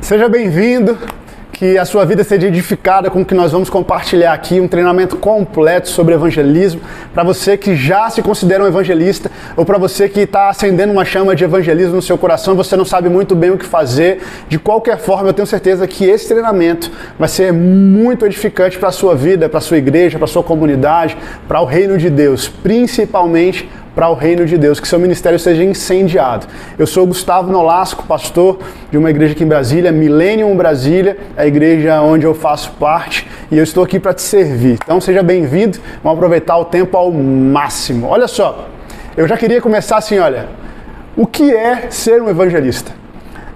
Seja bem-vindo, que a sua vida seja edificada com o que nós vamos compartilhar aqui, um treinamento completo sobre evangelismo, para você que já se considera um evangelista, ou para você que está acendendo uma chama de evangelismo no seu coração, você não sabe muito bem o que fazer. De qualquer forma, eu tenho certeza que esse treinamento vai ser muito edificante para a sua vida, para a sua igreja, para a sua comunidade, para o reino de Deus, principalmente para o reino de Deus, que seu ministério seja incendiado. Eu sou Gustavo Nolasco, pastor de uma igreja aqui em Brasília, Millennium Brasília, a igreja onde eu faço parte, e eu estou aqui para te servir. Então seja bem-vindo, vamos aproveitar o tempo ao máximo. Olha só, eu já queria começar assim, olha, o que é ser um evangelista?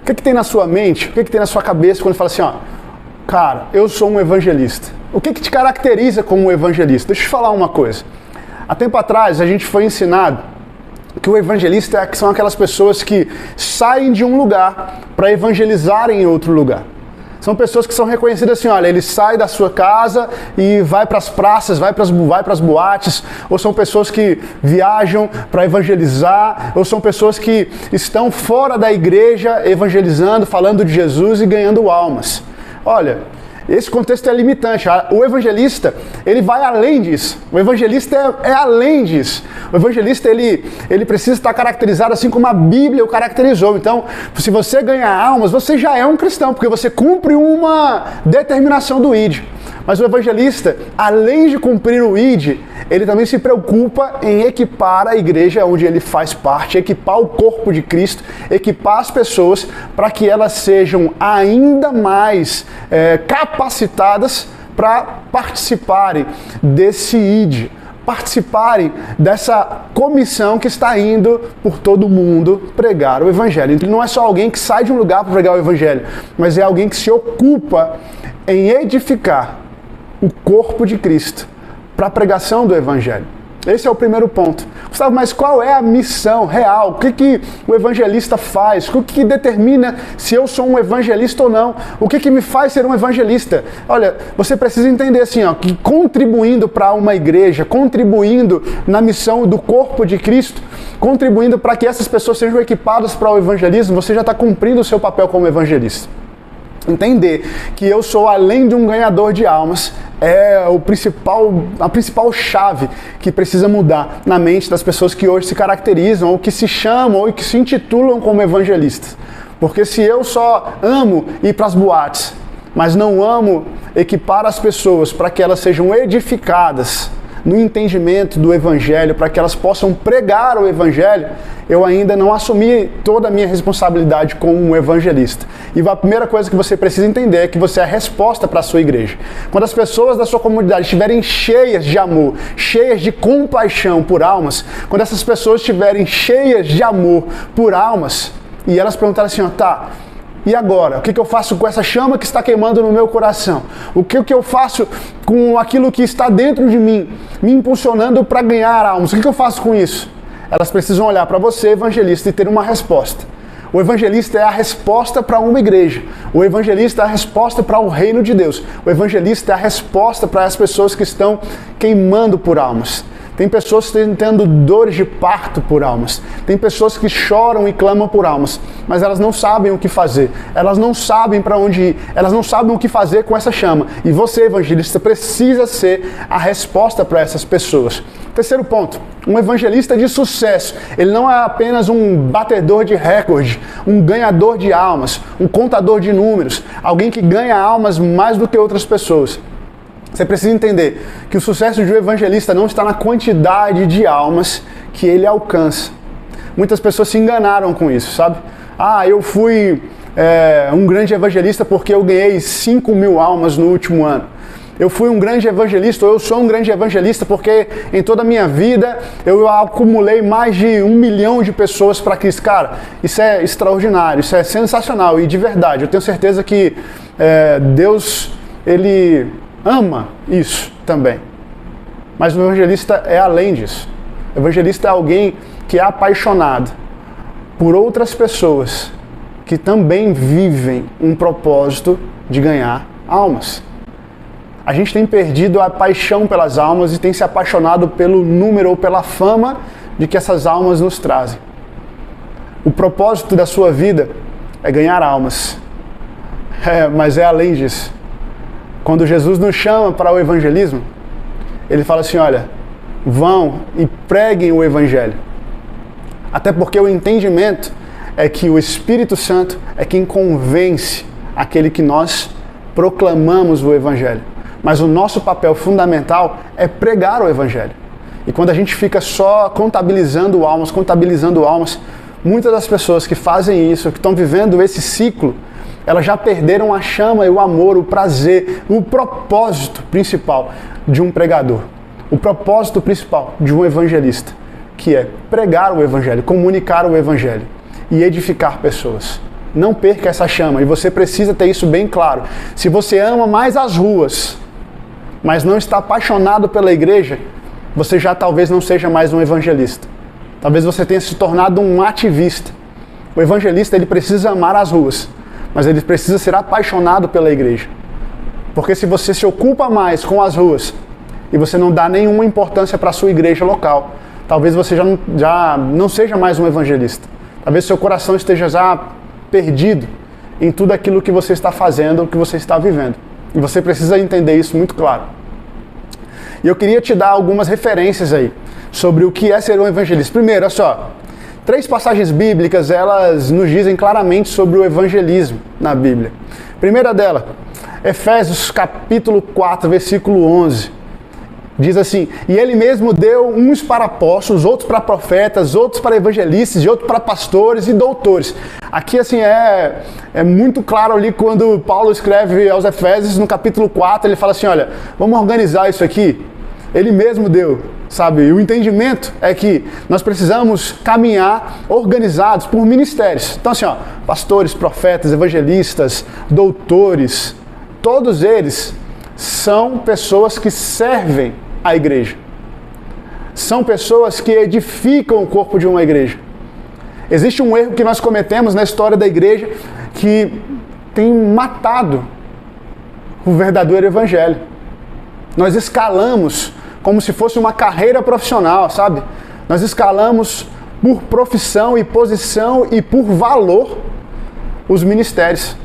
O que tem na sua mente, o que tem na sua cabeça quando fala assim, ó, cara, eu sou um evangelista? O que te caracteriza como um evangelista? Deixa eu te falar uma coisa. Há tempo atrás, a gente foi ensinado que o evangelista são aquelas pessoas que saem de um lugar para evangelizar em outro lugar. São pessoas que são reconhecidas assim, olha, ele sai da sua casa e vai para as praças, vai para as boates, ou são pessoas que viajam para evangelizar, ou são pessoas que estão fora da igreja evangelizando, falando de Jesus e ganhando almas. Olha, esse contexto é limitante. O evangelista, ele vai além disso. O evangelista é além disso. O evangelista, ele precisa estar caracterizado assim como a Bíblia o caracterizou. Então, se você ganhar almas, você já é um cristão, porque você cumpre uma determinação do ID. Mas o evangelista, além de cumprir o ID, ele também se preocupa em equipar a igreja onde ele faz parte, equipar o corpo de Cristo, equipar as pessoas para que elas sejam ainda mais capacitadas para participarem desse ID, participarem dessa comissão que está indo por todo mundo pregar o evangelho. Então não é só alguém que sai de um lugar para pregar o evangelho, mas é alguém que se ocupa em edificar o corpo de Cristo para a pregação do evangelho. Esse é o primeiro ponto. Gustavo, mas qual é a missão real? O que o evangelista faz? O que determina se eu sou um evangelista ou não? O que me faz ser um evangelista? Olha, você precisa entender assim, ó, que contribuindo para uma igreja, contribuindo na missão do corpo de Cristo, contribuindo para que essas pessoas sejam equipadas para o evangelismo, você já está cumprindo o seu papel como evangelista. Entender que eu sou, além de um ganhador de almas, é a principal chave que precisa mudar na mente das pessoas que hoje se caracterizam, ou que se chamam, ou que se intitulam como evangelistas. Porque se eu só amo ir para as boates, mas não amo equipar as pessoas para que elas sejam edificadas no entendimento do evangelho, para que elas possam pregar o evangelho, eu ainda não assumi toda a minha responsabilidade como um evangelista. E a primeira coisa que você precisa entender é que você é a resposta para a sua igreja. Quando as pessoas da sua comunidade estiverem cheias de amor, cheias de compaixão por almas, quando essas pessoas estiverem cheias de amor por almas, e elas perguntarem assim, ó, tá, e agora? O que eu faço com essa chama que está queimando no meu coração? O que eu faço com aquilo que está dentro de mim, me impulsionando para ganhar almas? O que eu faço com isso? Elas precisam olhar para você, evangelista, e ter uma resposta. O evangelista é a resposta para uma igreja. O evangelista é a resposta para o reino de Deus. O evangelista é a resposta para as pessoas que estão queimando por almas. Tem pessoas tendo dores de parto por almas. Tem pessoas que choram e clamam por almas, mas elas não sabem o que fazer. Elas não sabem para onde ir. Elas não sabem o que fazer com essa chama. E você, evangelista, precisa ser a resposta para essas pessoas. Terceiro ponto, um evangelista de sucesso. Ele não é apenas um batedor de recorde, um ganhador de almas, um contador de números, alguém que ganha almas mais do que outras pessoas. Você precisa entender que o sucesso de um evangelista não está na quantidade de almas que ele alcança. Muitas pessoas se enganaram com isso, sabe? Ah, eu fui um grande evangelista porque eu ganhei 5.000 almas no último ano. Eu fui um grande evangelista, ou eu sou um grande evangelista porque em toda a minha vida eu acumulei mais de 1 milhão de pessoas para Cristo. Cara, isso é extraordinário, isso é sensacional e de verdade. Eu tenho certeza que Deus, Ele ama isso também. Mas o evangelista é além disso. O evangelista é alguém que é apaixonado por outras pessoas que também vivem um propósito de ganhar almas. A gente tem perdido a paixão pelas almas e tem se apaixonado pelo número ou pela fama de que essas almas nos trazem. O propósito da sua vida é ganhar almas. Mas é além disso. Quando Jesus nos chama para o evangelismo, ele fala assim, olha, vão e preguem o evangelho. Até porque o entendimento é que o Espírito Santo é quem convence aquele que nós proclamamos o evangelho. Mas o nosso papel fundamental é pregar o evangelho. E quando a gente fica só contabilizando almas, muitas das pessoas que fazem isso, que estão vivendo esse ciclo, elas já perderam a chama e o amor, o prazer, o propósito principal de um pregador. O propósito principal de um evangelista, que é pregar o evangelho, comunicar o evangelho e edificar pessoas. Não perca essa chama, e você precisa ter isso bem claro. Se você ama mais as ruas, mas não está apaixonado pela igreja, você já talvez não seja mais um evangelista. Talvez você tenha se tornado um ativista. O evangelista, ele precisa amar as ruas, mas ele precisa ser apaixonado pela igreja. Porque se você se ocupa mais com as ruas e você não dá nenhuma importância para a sua igreja local, talvez você já não seja mais um evangelista. Talvez seu coração esteja já perdido em tudo aquilo que você está fazendo, que você está vivendo. E você precisa entender isso muito claro. E eu queria te dar algumas referências aí sobre o que é ser um evangelista. Primeiro, olha só, 3 passagens bíblicas, elas nos dizem claramente sobre o evangelismo na Bíblia. Primeira dela, Efésios capítulo 4, versículo 11. Diz assim, e ele mesmo deu uns para apóstolos, outros para profetas, outros para evangelistas, e outros para pastores e doutores. Aqui assim é muito claro ali quando Paulo escreve aos Efésios no capítulo 4, ele fala assim, olha, vamos organizar isso aqui. Ele mesmo deu, sabe? E o entendimento é que nós precisamos caminhar organizados por ministérios. Então assim, ó, pastores, profetas, evangelistas, doutores, todos eles são pessoas que servem a igreja. São pessoas que edificam o corpo de uma igreja. Existe um erro que nós cometemos na história da igreja que tem matado o verdadeiro evangelho. Nós escalamos como se fosse uma carreira profissional, sabe? Nós escalamos por profissão e posição e por valor os ministérios.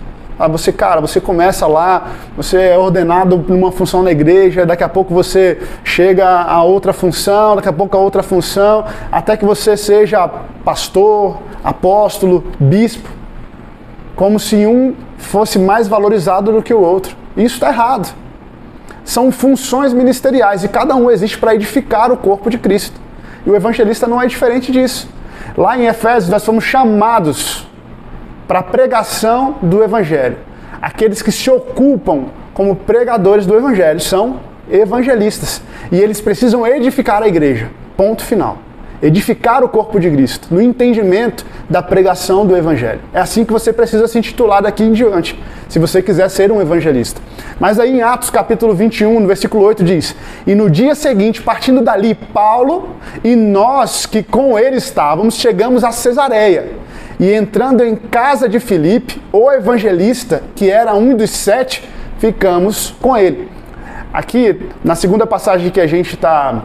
Você começa lá, você é ordenado numa função na igreja, daqui a pouco você chega a outra função, daqui a pouco a outra função, até que você seja pastor, apóstolo, bispo, como se um fosse mais valorizado do que o outro. Isso está errado. São funções ministeriais e cada um existe para edificar o corpo de Cristo. E o evangelista não é diferente disso. Lá em Efésios nós fomos chamados para a pregação do evangelho. Aqueles que se ocupam como pregadores do evangelho são evangelistas. E eles precisam edificar a igreja. Ponto final. Edificar o corpo de Cristo, no entendimento da pregação do evangelho. É assim que você precisa se intitular daqui em diante, se você quiser ser um evangelista. Mas aí em Atos capítulo 21, no versículo 8 diz, e no dia seguinte, partindo dali, Paulo e nós que com ele estávamos, chegamos a Cesareia. E entrando em casa de Filipe, o evangelista, que era um dos 7, ficamos com ele. Aqui, na segunda passagem que a gente está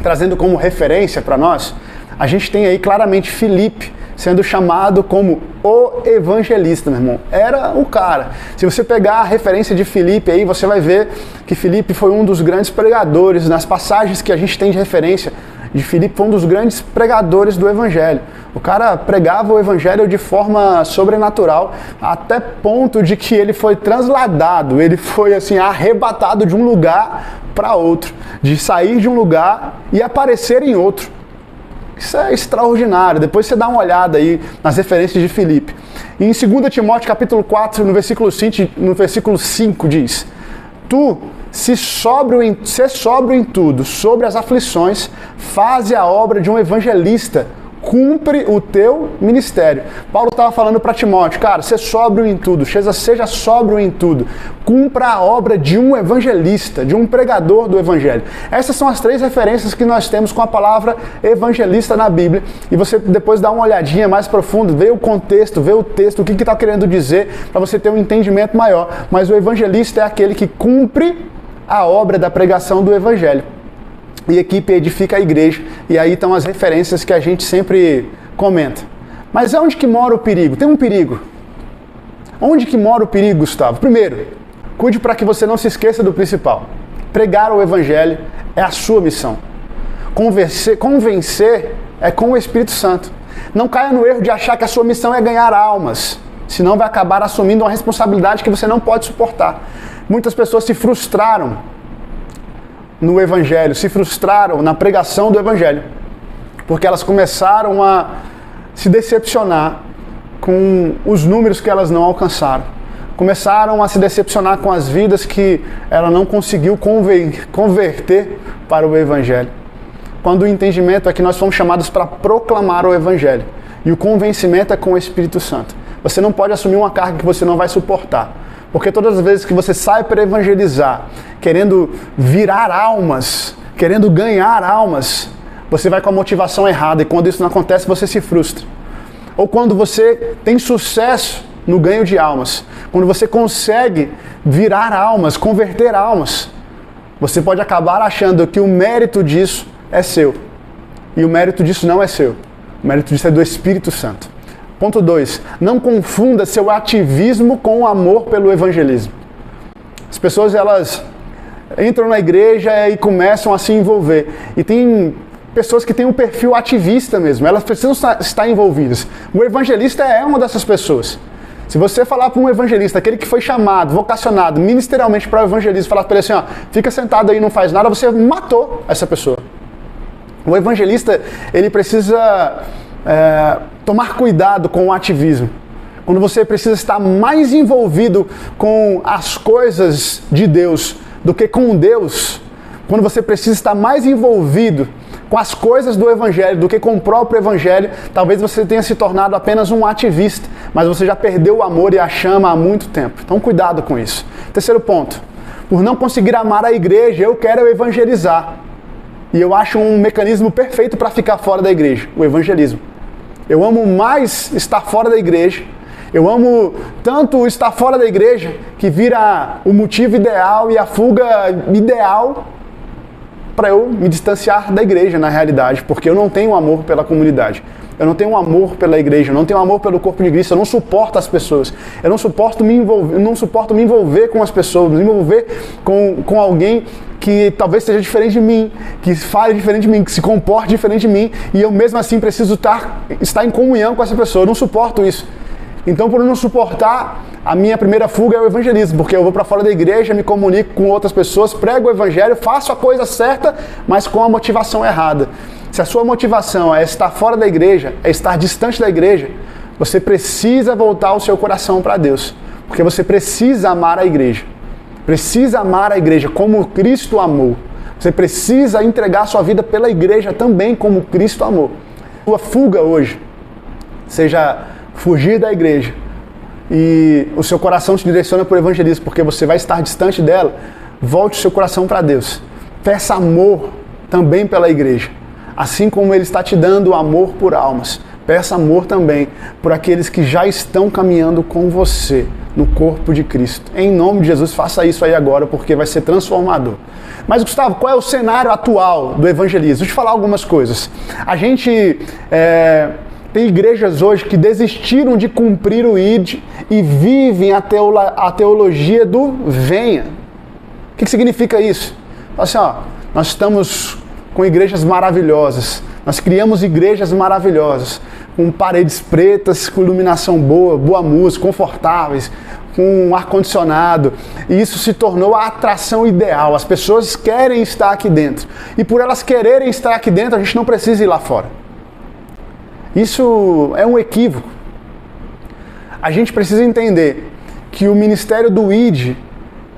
trazendo como referência para nós, a gente tem aí claramente Filipe sendo chamado como o evangelista, meu irmão. Era o cara. Se você pegar a referência de Filipe aí, você vai ver que Filipe foi um dos grandes pregadores. Nas passagens que a gente tem de referência de Filipe, foi um dos grandes pregadores do evangelho. O cara pregava o evangelho de forma sobrenatural, até ponto de que ele foi transladado, ele foi assim arrebatado de um lugar para outro, de sair de um lugar e aparecer em outro. Isso é extraordinário. Depois você dá uma olhada aí nas referências de Filipe. E em 2 Timóteo capítulo 4, no versículo 5 diz, tu, se sóbrio em tudo, sobre as aflições, faze a obra de um evangelista, cumpre o teu ministério. Paulo estava falando para Timóteo, cara, seja sóbrio em tudo, seja sóbrio em tudo, cumpra a obra de um evangelista, de um pregador do evangelho. Essas são as 3 referências que nós temos com a palavra evangelista na Bíblia, e você depois dá uma olhadinha mais profunda, vê o contexto, vê o texto, o que está querendo dizer, para você ter um entendimento maior. Mas o evangelista é aquele que cumpre a obra da pregação do evangelho. E equipe edifica a igreja, e aí estão as referências que a gente sempre comenta. Mas é onde que mora o perigo? Tem um perigo. Onde que mora o perigo, Gustavo? Primeiro, cuide para que você não se esqueça do principal. Pregar o Evangelho é a sua missão. Convencer é com o Espírito Santo. Não caia no erro de achar que a sua missão é ganhar almas, senão vai acabar assumindo uma responsabilidade que você não pode suportar. Muitas pessoas se frustraram no Evangelho, se frustraram na pregação do Evangelho, porque elas começaram a se decepcionar com os números que elas não alcançaram. Começaram a se decepcionar com as vidas que ela não conseguiu converter para o Evangelho. Quando o entendimento é que nós fomos chamados para proclamar o Evangelho. E o convencimento é com o Espírito Santo. Você não pode assumir uma carga que você não vai suportar. Porque todas as vezes que você sai para evangelizar, querendo virar almas, querendo ganhar almas, você vai com a motivação errada. E quando isso não acontece, você se frustra. Ou quando você tem sucesso no ganho de almas, quando você consegue virar almas, converter almas, você pode acabar achando que o mérito disso é seu. E o mérito disso não é seu. O mérito disso é do Espírito Santo. Ponto 2. Não confunda seu ativismo com o amor pelo evangelismo. As pessoas, elas entram na igreja e começam a se envolver. E tem pessoas que têm um perfil ativista mesmo. Elas precisam estar envolvidas. O evangelista é uma dessas pessoas. Se você falar para um evangelista, aquele que foi chamado, vocacionado ministerialmente para o evangelismo, falar para ele assim, ó, fica sentado aí e não faz nada, você matou essa pessoa. O evangelista, ele precisa tomar cuidado com o ativismo. Quando você precisa estar mais envolvido com as coisas de Deus do que com Deus, quando você precisa estar mais envolvido com as coisas do Evangelho do que com o próprio Evangelho, talvez você tenha se tornado apenas um ativista, mas você já perdeu o amor e a chama há muito tempo. Então cuidado com isso. Terceiro ponto, por não conseguir amar a igreja, eu quero evangelizar. E eu acho um mecanismo perfeito para ficar fora da igreja, o evangelismo. Eu amo mais estar fora da igreja. Eu amo tanto estar fora da igreja que vira o motivo ideal e a fuga ideal para eu me distanciar da igreja, na realidade, porque eu não tenho amor pela comunidade. Eu não tenho amor pela igreja, eu não tenho amor pelo corpo de Cristo, eu não suporto as pessoas. Eu não suporto me envolver com as pessoas, me envolver com alguém que talvez seja diferente de mim, que fale diferente de mim, que se comporte diferente de mim, e eu mesmo assim preciso estar em comunhão com essa pessoa. Eu não suporto isso. Então, por não suportar, a minha primeira fuga é o evangelismo, porque eu vou para fora da igreja, me comunico com outras pessoas, prego o evangelho, faço a coisa certa, mas com a motivação errada. Se a sua motivação é estar fora da igreja, é estar distante da igreja, você precisa voltar o seu coração para Deus, porque você precisa amar a igreja. Precisa amar a igreja como Cristo amou. Você precisa entregar sua vida pela igreja também como Cristo amou. Sua fuga hoje seja fugir da igreja e o seu coração te direciona para o evangelismo, porque você vai estar distante dela. Volte o seu coração para Deus. Peça amor também pela igreja. Assim como Ele está te dando amor por almas, peça amor também por aqueles que já estão caminhando com você no corpo de Cristo. Em nome de Jesus, faça isso aí agora, porque vai ser transformador. Mas, Gustavo, qual é o cenário atual do evangelismo? Deixa eu te falar algumas coisas. A gente tem igrejas hoje que desistiram de cumprir o ID e vivem a teologia do venha. O que significa isso? Assim, ó, nós estamos com igrejas maravilhosas, nós criamos igrejas maravilhosas, com paredes pretas, com iluminação boa, boa música, confortáveis, com ar-condicionado, e isso se tornou a atração ideal. As pessoas querem estar aqui dentro, e por elas quererem estar aqui dentro, a gente não precisa ir lá fora. Isso é um equívoco. A gente precisa entender que o ministério do ID,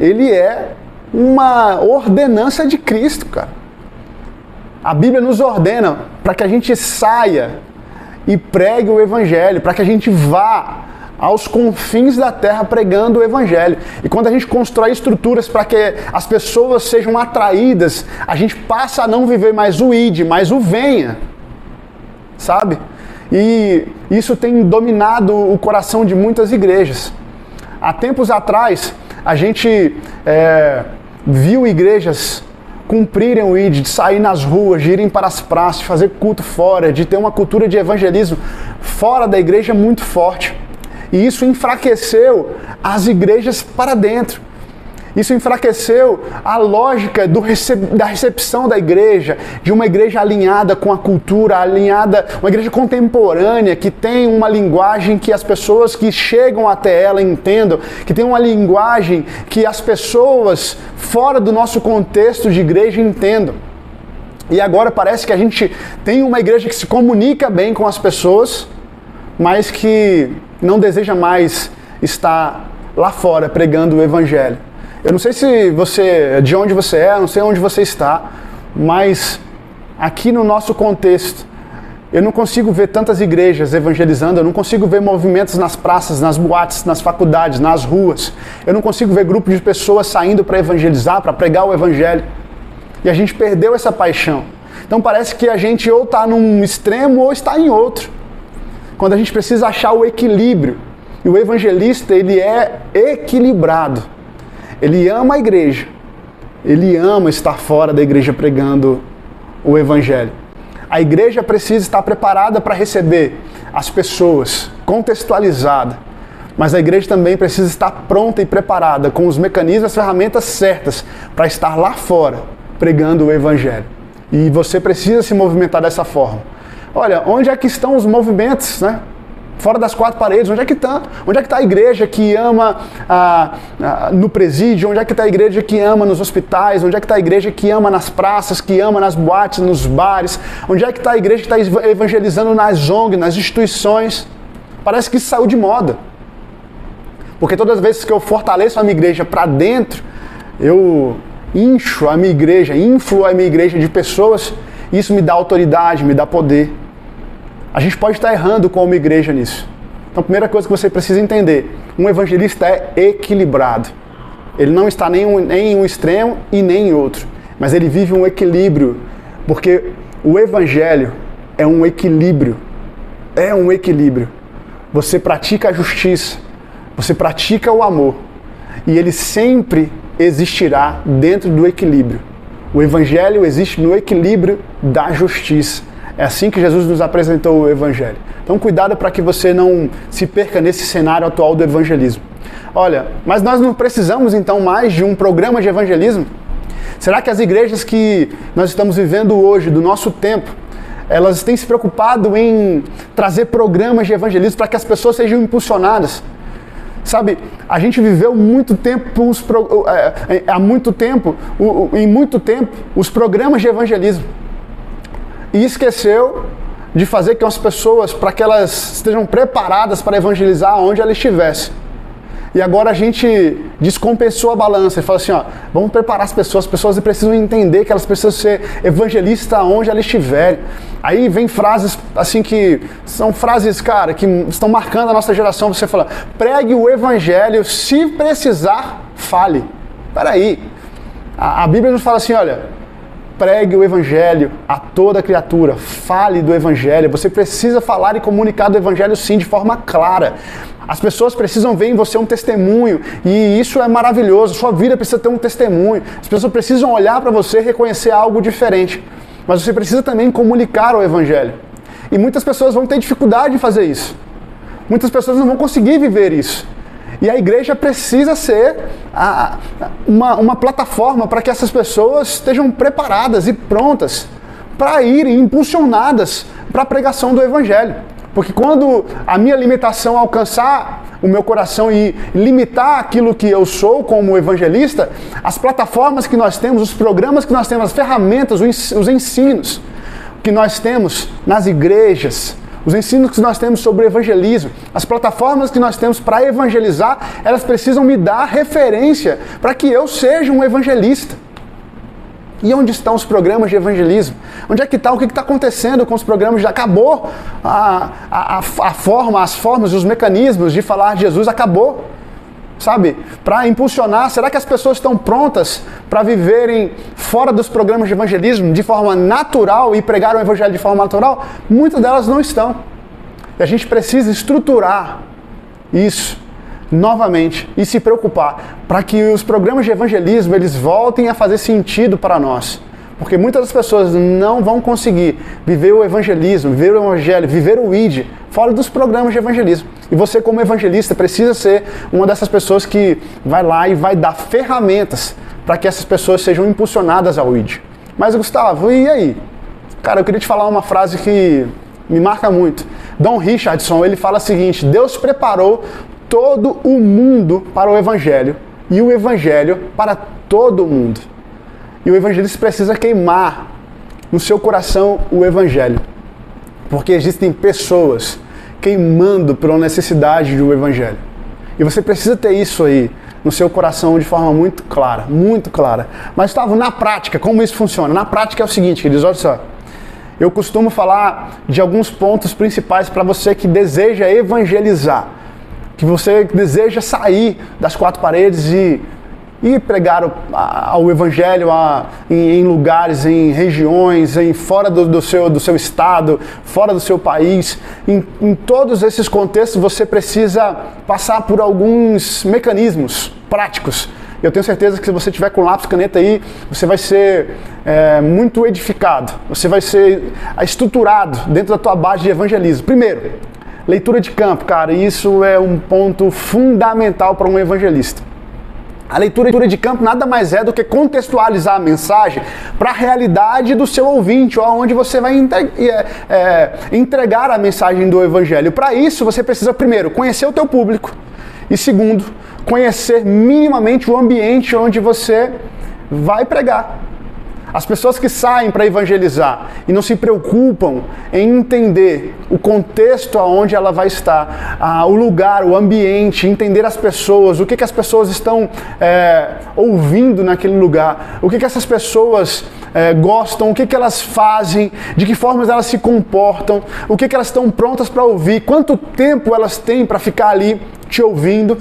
ele é uma ordenança de Cristo, cara. A Bíblia nos ordena para que a gente saia e pregue o Evangelho, para que a gente vá aos confins da terra pregando o Evangelho. E quando a gente constrói estruturas para que as pessoas sejam atraídas, a gente passa a não viver mais o ID, mas o venha, sabe? E isso tem dominado o coração de muitas igrejas. Há tempos atrás, a gente viu igrejas cumprirem o ID, de sair nas ruas, de irem para as praças, de fazer culto fora, de ter uma cultura de evangelismo fora da igreja muito forte. E isso enfraqueceu as igrejas para dentro. Isso enfraqueceu a lógica da recepção da igreja, de uma igreja alinhada com a cultura, uma igreja contemporânea, que tem uma linguagem que as pessoas que chegam até ela entendam, que tem uma linguagem que as pessoas fora do nosso contexto de igreja entendam. E agora parece que a gente tem uma igreja que se comunica bem com as pessoas, mas que não deseja mais estar lá fora pregando o evangelho. Eu não sei de onde você é, não sei onde você está, mas aqui no nosso contexto, eu não consigo ver tantas igrejas evangelizando, eu não consigo ver movimentos nas praças, nas boates, nas faculdades, nas ruas. Eu não consigo ver grupo de pessoas saindo para evangelizar, para pregar o evangelho. E a gente perdeu essa paixão. Então parece que a gente ou está num extremo ou está em outro. Quando a gente precisa achar o equilíbrio. E o evangelista, ele é equilibrado. Ele ama a igreja. Ele ama estar fora da igreja pregando o evangelho. A igreja precisa estar preparada para receber as pessoas, contextualizada. Mas a igreja também precisa estar pronta e preparada, com os mecanismos, as ferramentas certas, para estar lá fora, pregando o evangelho. E você precisa se movimentar dessa forma. Olha, onde é que estão os movimentos, né? Fora das quatro paredes, onde é que está? Onde é que está a igreja que ama no presídio? Onde é que está a igreja que ama nos hospitais? Onde é que está a igreja que ama nas praças, que ama nas boates, nos bares? Onde é que está a igreja que está evangelizando nas ONGs, nas instituições? Parece que isso saiu de moda. Porque todas as vezes que eu fortaleço a minha igreja para dentro, eu inflo a minha igreja de pessoas, e isso me dá autoridade, me dá poder. A gente pode estar errando como igreja nisso. Então, a primeira coisa que você precisa entender, um evangelista é equilibrado. Ele não está nem em um extremo e nem em outro, mas ele vive um equilíbrio, porque o evangelho é um equilíbrio. É um equilíbrio. Você pratica a justiça, você pratica o amor, e ele sempre existirá dentro do equilíbrio. O evangelho existe no equilíbrio da justiça. É assim que Jesus nos apresentou o evangelho. Então cuidado para que você não se perca nesse cenário atual do evangelismo. Olha, mas nós não precisamos então mais de um programa de evangelismo? Será que as igrejas que nós estamos vivendo hoje, do nosso tempo, elas têm se preocupado em trazer programas de evangelismo para que as pessoas sejam impulsionadas? Sabe, a gente viveu muito tempo, em muito tempo, os programas de evangelismo. E esqueceu de fazer com as pessoas, para que elas estejam preparadas para evangelizar onde elas estivessem. E agora a gente descompensou a balança e fala assim, vamos preparar as pessoas precisam entender que elas precisam ser evangelistas onde elas estiverem. Aí vem frases assim que são frases, cara, que estão marcando a nossa geração. Você fala, pregue o evangelho, se precisar, fale. Peraí, a Bíblia nos fala assim, olha, pregue o evangelho a toda criatura, fale do evangelho. Você precisa falar e comunicar do evangelho sim, de forma clara. As pessoas precisam ver em você um testemunho, e isso é maravilhoso. Sua vida precisa ter um testemunho. As pessoas precisam olhar para você e reconhecer algo diferente. Mas você precisa também comunicar o evangelho. E muitas pessoas vão ter dificuldade em fazer isso. Muitas pessoas não vão conseguir viver isso. E a igreja precisa ser uma plataforma para que essas pessoas estejam preparadas e prontas para irem impulsionadas para a pregação do evangelho. Porque quando a minha limitação alcançar o meu coração e limitar aquilo que eu sou como evangelista, as plataformas que nós temos, os programas que nós temos, as ferramentas, os ensinos que nós temos nas igrejas, os ensinos que nós temos sobre evangelismo, as plataformas que nós temos para evangelizar, elas precisam me dar referência para que eu seja um evangelista. E onde estão os programas de evangelismo? Onde é que está? O que está acontecendo com os programas? Já acabou as formas, os mecanismos de falar de Jesus, acabou. Sabe? Para impulsionar, será que as pessoas estão prontas para viverem fora dos programas de evangelismo de forma natural e pregar o evangelho de forma natural? Muitas delas não estão. E a gente precisa estruturar isso novamente e se preocupar para que os programas de evangelismo eles voltem a fazer sentido para nós. Porque muitas das pessoas não vão conseguir viver o evangelismo, viver o evangelho, viver o ID, fora dos programas de evangelismo. E você, como evangelista, precisa ser uma dessas pessoas que vai lá e vai dar ferramentas para que essas pessoas sejam impulsionadas ao ID. Mas, Gustavo, e aí? Cara, eu queria te falar uma frase que me marca muito. Don Richardson, ele fala o seguinte: Deus preparou todo o mundo para o evangelho e o evangelho para todo o mundo. E o evangelista precisa queimar no seu coração o evangelho. Porque existem pessoas queimando pela necessidade do evangelho. E você precisa ter isso aí no seu coração de forma muito clara, muito clara. Mas, Gustavo, na prática, como isso funciona? Na prática é o seguinte, queridos, olha só. Eu costumo falar de alguns pontos principais para você que deseja evangelizar, que você deseja sair das quatro paredes e pregar o evangelho em lugares, em regiões, fora do seu estado, fora do seu país. Em todos esses contextos você precisa passar por alguns mecanismos práticos. Eu tenho certeza que se você tiver com lápis e caneta aí, você vai ser muito edificado, você vai ser estruturado dentro da tua base de evangelismo. Primeiro, leitura de campo, cara, isso é um ponto fundamental para um evangelista. A leitura de campo nada mais é do que contextualizar a mensagem para a realidade do seu ouvinte, onde você vai entregar a mensagem do evangelho. Para isso, você precisa, primeiro, conhecer o teu público e, segundo, conhecer minimamente o ambiente onde você vai pregar. As pessoas que saem para evangelizar e não se preocupam em entender o contexto aonde ela vai estar, o lugar, o ambiente, entender as pessoas, o que as pessoas estão ouvindo naquele lugar, o que essas pessoas gostam, o que elas fazem, de que formas elas se comportam, o que elas estão prontas para ouvir, quanto tempo elas têm para ficar ali te ouvindo.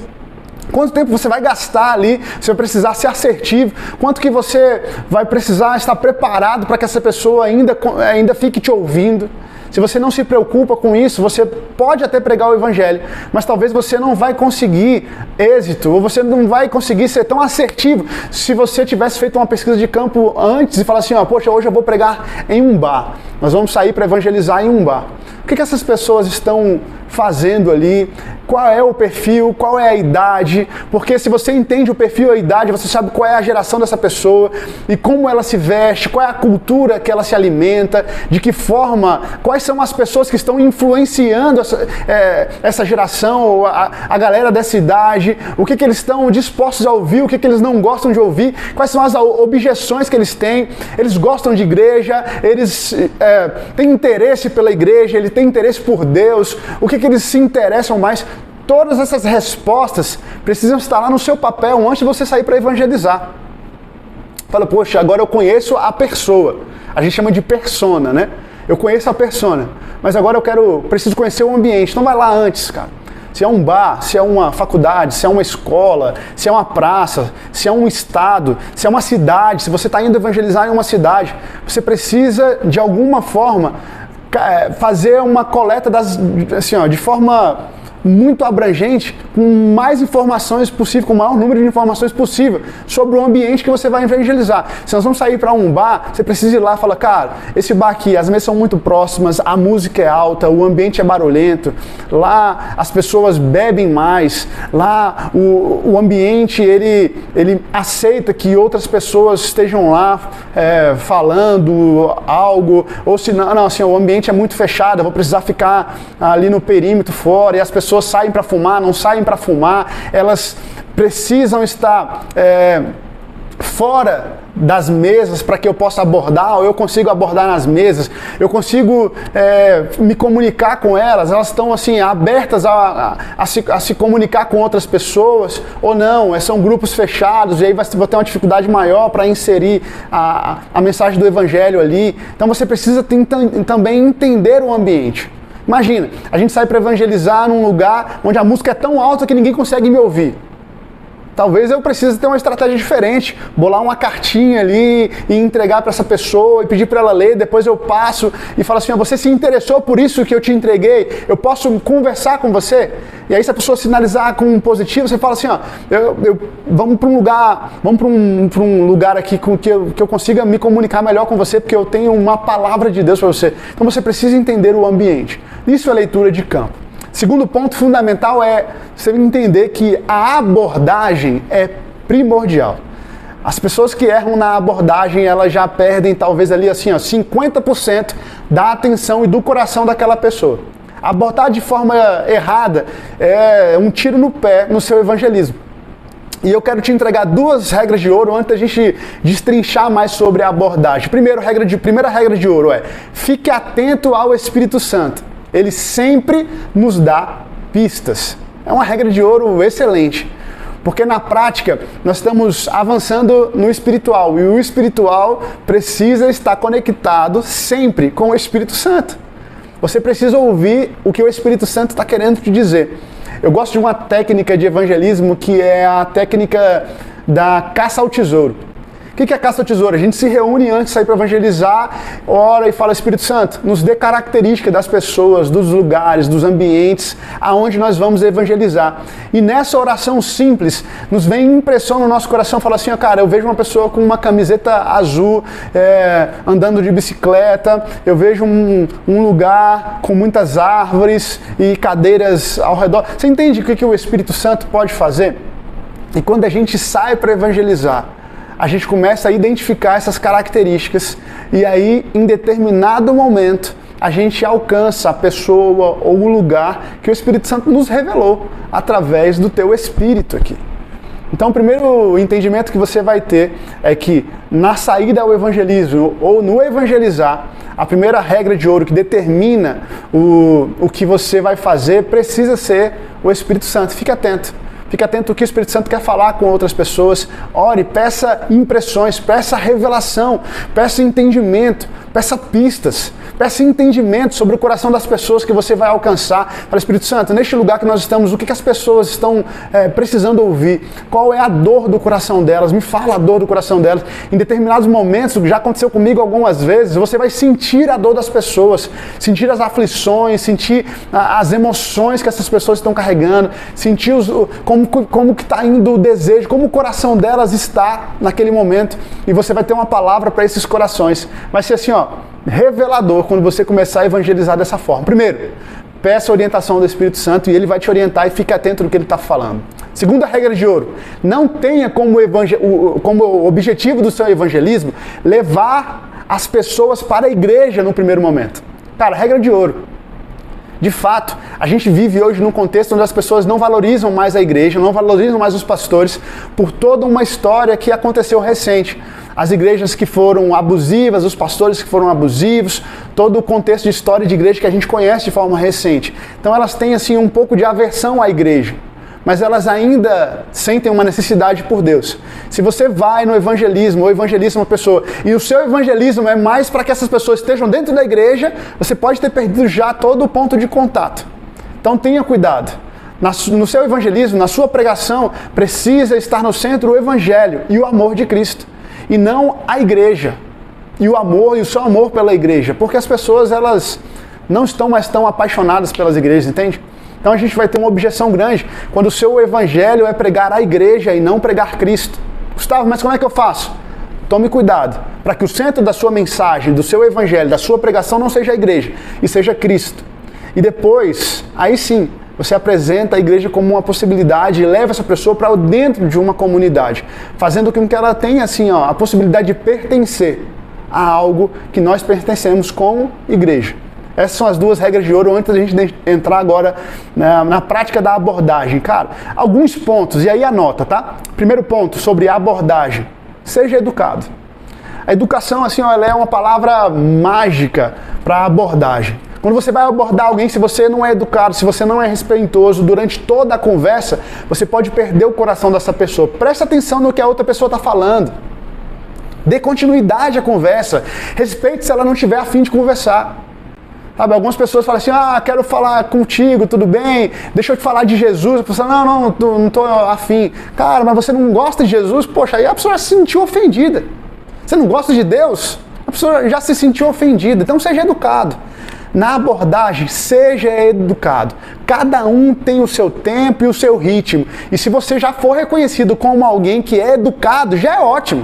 Quanto tempo você vai gastar ali, você vai precisar ser assertivo, quanto que você vai precisar estar preparado para que essa pessoa ainda fique te ouvindo. Se você não se preocupa com isso, você pode até pregar o evangelho, mas talvez você não vai conseguir êxito, ou você não vai conseguir ser tão assertivo se você tivesse feito uma pesquisa de campo antes e falar assim, poxa, hoje eu vou pregar em um bar, nós vamos sair para evangelizar em um bar. O que essas pessoas estão fazendo ali? Qual é o perfil? Qual é a idade? Porque se você entende o perfil e a idade, você sabe qual é a geração dessa pessoa e como ela se veste, qual é a cultura que ela se alimenta, de que forma, quais são as pessoas que estão influenciando essa geração, a galera dessa idade, o que eles estão dispostos a ouvir, o que eles não gostam de ouvir, quais são as objeções que eles têm, eles gostam de igreja, eles têm interesse pela igreja, eles têm interesse por Deus, o que eles se interessam mais. Todas essas respostas precisam estar lá no seu papel antes de você sair para evangelizar. Fala, poxa, agora eu conheço a pessoa. A gente chama de persona, né? Eu conheço a persona, mas agora preciso conhecer o ambiente. Então vai lá antes, cara. Se é um bar, se é uma faculdade, se é uma escola, se é uma praça, se é um estado, se é uma cidade, se você está indo evangelizar em uma cidade, você precisa, de alguma forma, fazer uma coleta de forma muito abrangente, com mais informações possível, com o maior número de informações possível sobre o ambiente que você vai evangelizar. Se nós vamos sair para um bar, você precisa ir lá e falar, cara, esse bar aqui, as mesas são muito próximas, a música é alta, o ambiente é barulhento, lá as pessoas bebem mais, lá o ambiente, ele aceita que outras pessoas estejam lá falando algo, ou se não, assim, o ambiente é muito fechado, eu vou precisar ficar ali no perímetro fora, e as pessoas saem para fumar, não saem para fumar, elas precisam estar fora das mesas para que eu possa abordar, ou eu consigo abordar nas mesas, eu consigo me comunicar com elas, elas estão assim abertas a se comunicar com outras pessoas, ou não, são grupos fechados, e aí vou ter uma dificuldade maior para inserir a mensagem do evangelho ali. Então você precisa também entender o ambiente. Imagina, a gente sai para evangelizar num lugar onde a música é tão alta que ninguém consegue me ouvir. Talvez eu precise ter uma estratégia diferente, bolar uma cartinha ali e entregar para essa pessoa e pedir para ela ler, depois eu passo e falo assim, você se interessou por isso que eu te entreguei, eu posso conversar com você? E aí se a pessoa sinalizar com um positivo, você fala assim, vamos para um lugar aqui que eu consiga me comunicar melhor com você, porque eu tenho uma palavra de Deus para você. Então você precisa entender o ambiente. Isso é leitura de campo. Segundo ponto fundamental é você entender que a abordagem é primordial. As pessoas que erram na abordagem, elas já perdem talvez ali assim, 50% da atenção e do coração daquela pessoa. Abordar de forma errada é um tiro no pé no seu evangelismo. E eu quero te entregar 2 regras de ouro antes da gente destrinchar mais sobre a abordagem. Primeira regra de ouro é: fique atento ao Espírito Santo. Ele sempre nos dá pistas. É uma regra de ouro excelente. Porque na prática, nós estamos avançando no espiritual. E o espiritual precisa estar conectado sempre com o Espírito Santo. Você precisa ouvir o que o Espírito Santo está querendo te dizer. Eu gosto de uma técnica de evangelismo que é a técnica da caça ao tesouro. O que é caça ao tesouro? A gente se reúne antes de sair para evangelizar, ora e fala, Espírito Santo, nos dê características das pessoas, dos lugares, dos ambientes aonde nós vamos evangelizar. E nessa oração simples, nos vem impressão no nosso coração, fala assim, cara, eu vejo uma pessoa com uma camiseta azul, andando de bicicleta, eu vejo um lugar com muitas árvores e cadeiras ao redor. Você entende o que o Espírito Santo pode fazer? E quando a gente sai para evangelizar, a gente começa a identificar essas características e aí, em determinado momento, a gente alcança a pessoa ou o lugar que o Espírito Santo nos revelou através do teu Espírito aqui. Então, o primeiro entendimento que você vai ter é que na saída ao evangelismo ou no evangelizar, a primeira regra de ouro que determina o que você vai fazer precisa ser o Espírito Santo. Fique atento. Fique atento ao que o Espírito Santo quer falar com outras pessoas. Ore, peça impressões, peça revelação, peça entendimento, peça pistas, peça entendimento sobre o coração das pessoas que você vai alcançar. Fala, Espírito Santo, neste lugar que nós estamos, o que as pessoas estão precisando ouvir? Qual é a dor do coração delas? Me fala a dor do coração delas. Em determinados momentos, já aconteceu comigo algumas vezes, você vai sentir a dor das pessoas, sentir as aflições, sentir as emoções que essas pessoas estão carregando, sentir como que está indo o desejo, como o coração delas está naquele momento, e você vai ter uma palavra para esses corações. Vai ser assim, revelador quando você começar a evangelizar dessa forma. Primeiro, peça a orientação do Espírito Santo e ele vai te orientar e fique atento no que ele está falando. Segunda regra de ouro, não tenha como objetivo do seu evangelismo levar as pessoas para a igreja no primeiro momento. Cara, regra de ouro. De fato, a gente vive hoje num contexto onde as pessoas não valorizam mais a igreja, não valorizam mais os pastores, por toda uma história que aconteceu recente. As igrejas que foram abusivas, os pastores que foram abusivos, todo o contexto de história de igreja que a gente conhece de forma recente. Então elas têm assim um pouco de aversão à igreja, mas elas ainda sentem uma necessidade por Deus. Se você vai no evangelismo ou evangeliza uma pessoa e o seu evangelismo é mais para que essas pessoas estejam dentro da igreja, você pode ter perdido já todo o ponto de contato. Então tenha cuidado. No seu evangelismo, na sua pregação, precisa estar no centro o evangelho e o amor de Cristo. E não a igreja. E o amor e o seu amor pela igreja. Porque as pessoas, elas não estão mais tão apaixonadas pelas igrejas, entende? Então a gente vai ter uma objeção grande quando o seu evangelho é pregar a igreja e não pregar Cristo. Gustavo, mas como é que eu faço? Tome cuidado, para que o centro da sua mensagem, do seu evangelho, da sua pregação não seja a igreja, e seja Cristo. E depois, aí sim, você apresenta a igreja como uma possibilidade e leva essa pessoa para dentro de uma comunidade, fazendo com que ela tenha assim, a possibilidade de pertencer a algo que nós pertencemos como igreja. Essas são as 2 regras de ouro antes da gente entrar agora na prática da abordagem. Cara, alguns pontos, e aí anota, tá? Primeiro ponto sobre a abordagem. Seja educado. A educação, assim, ela é uma palavra mágica para a abordagem. Quando você vai abordar alguém, se você não é educado, se você não é respeitoso durante toda a conversa, você pode perder o coração dessa pessoa. Presta atenção no que a outra pessoa está falando. Dê continuidade à conversa. Respeite se ela não estiver a fim de conversar. Sabe, algumas pessoas falam assim, quero falar contigo, tudo bem? Deixa eu te falar de Jesus. A pessoa, não tô afim. Cara, mas você não gosta de Jesus? Poxa, aí a pessoa se sentiu ofendida. Você não gosta de Deus? A pessoa já se sentiu ofendida. Então seja educado. Na abordagem, seja educado. Cada um tem o seu tempo e o seu ritmo. E se você já for reconhecido como alguém que é educado, já é ótimo.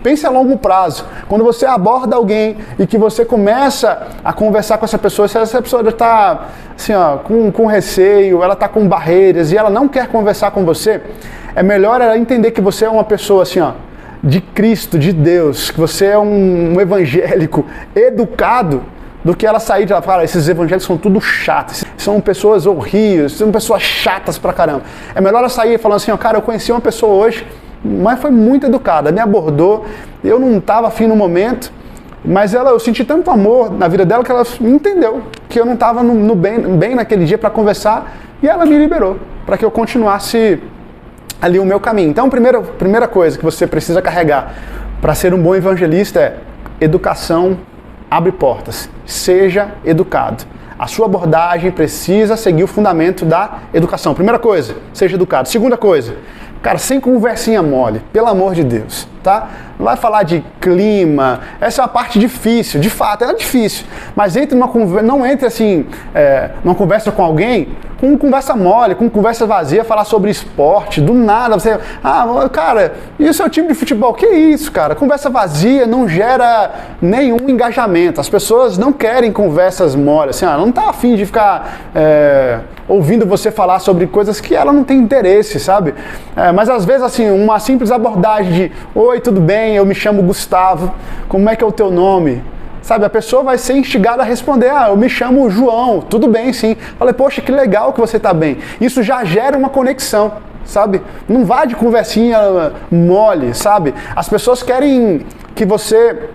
Pense a longo prazo. Quando você aborda alguém e que você começa a conversar com essa pessoa, se essa pessoa está assim, com receio, ela está com barreiras e ela não quer conversar com você, é melhor ela entender que você é uma pessoa assim, de Cristo, de Deus, que você é um evangélico educado, do que ela sair de lá e falar, esses evangélicos são tudo chatos, são pessoas horríveis, são pessoas chatas pra caramba. É melhor ela sair falando assim, cara, eu conheci uma pessoa hoje, mas foi muito educada, me abordou, eu não estava afim no momento, mas eu senti tanto amor na vida dela que ela me entendeu, que eu não estava bem naquele dia para conversar, e ela me liberou, para que eu continuasse ali o meu caminho. Então, a primeira coisa que você precisa carregar para ser um bom evangelista é educação abre portas. Seja educado. A sua abordagem precisa seguir o fundamento da educação. Primeira coisa, seja educado. Segunda coisa, cara, sem conversinha mole, pelo amor de Deus, tá? Não vai falar de clima, essa é uma parte difícil, de fato, é difícil. Mas não entre assim, numa conversa com alguém, com conversa mole, com conversa vazia, falar sobre esporte, do nada, você... cara, e o seu time de futebol? Que isso, cara? Conversa vazia não gera nenhum engajamento. As pessoas não querem conversas mole, assim, não tá afim de ficar ouvindo você falar sobre coisas que ela não tem interesse, sabe? Mas às vezes, assim, uma simples abordagem de oi, tudo bem, eu me chamo Gustavo, como é que é o teu nome? Sabe, a pessoa vai ser instigada a responder, eu me chamo João, tudo bem sim. Falei, poxa, que legal que você tá bem. Isso já gera uma conexão, sabe? Não vá de conversinha mole, sabe? As pessoas querem que você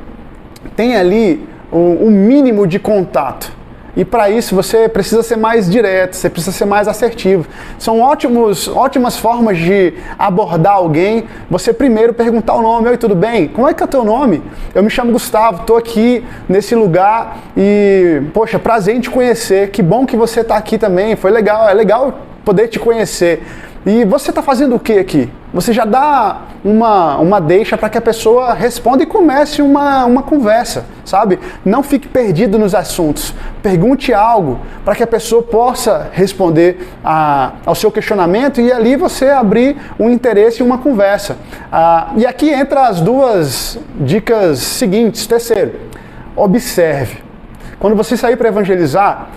tenha ali um mínimo de contato. E para isso você precisa ser mais direto, você precisa ser mais assertivo. São ótimas formas de abordar alguém. Você primeiro perguntar o nome. Oi, tudo bem? Como é que é o teu nome? Eu me chamo Gustavo, estou aqui nesse lugar e, poxa, prazer em te conhecer. Que bom que você está aqui também, foi legal, é legal poder te conhecer. E você está fazendo o que aqui? Você já dá uma deixa para que a pessoa responda e comece uma conversa, sabe? Não fique perdido nos assuntos. Pergunte algo para que a pessoa possa responder ao seu questionamento e ali você abrir um interesse e uma conversa. E aqui entra as duas dicas seguintes. Terceiro, observe. Quando você sair para evangelizar,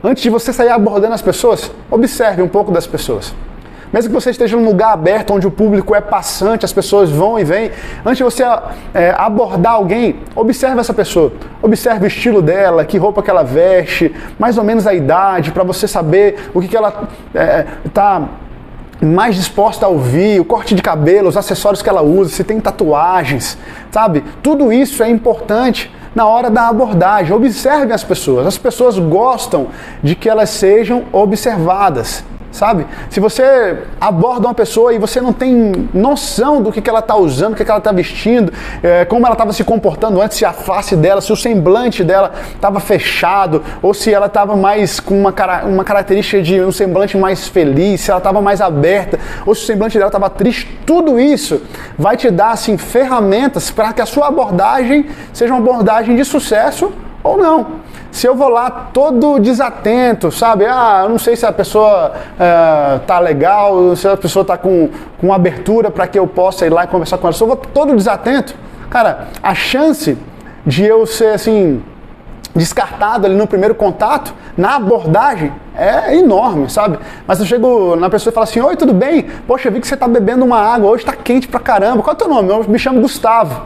antes de você sair abordando as pessoas, observe um pouco das pessoas. Mesmo que você esteja num lugar aberto, onde o público é passante, as pessoas vão e vêm, antes de você abordar alguém, observe essa pessoa. Observe o estilo dela, que roupa que ela veste, mais ou menos a idade, para você saber o que ela está mais disposta a ouvir, o corte de cabelo, os acessórios que ela usa, se tem tatuagens, sabe? Tudo isso é importante na hora da abordagem. Observe as pessoas. As pessoas gostam de que elas sejam observadas. Sabe? Se você aborda uma pessoa e você não tem noção do que ela está usando, o que ela está vestindo, como ela estava se comportando antes, se a face dela, se o semblante dela estava fechado, ou se ela estava mais com uma característica de um semblante mais feliz, se ela estava mais aberta, ou se o semblante dela estava triste, tudo isso vai te dar assim, ferramentas para que a sua abordagem seja uma abordagem de sucesso ou não. Se eu vou lá todo desatento, sabe? Eu não sei se a pessoa tá legal, se a pessoa tá com abertura para que eu possa ir lá e conversar com ela. Se eu vou todo desatento, cara, a chance de eu ser assim descartado ali no primeiro contato, na abordagem, é enorme, sabe? Mas eu chego na pessoa e falo assim, oi, tudo bem? Poxa, eu vi que você tá bebendo uma água, hoje tá quente pra caramba. Qual é o teu nome? Eu me chamo Gustavo.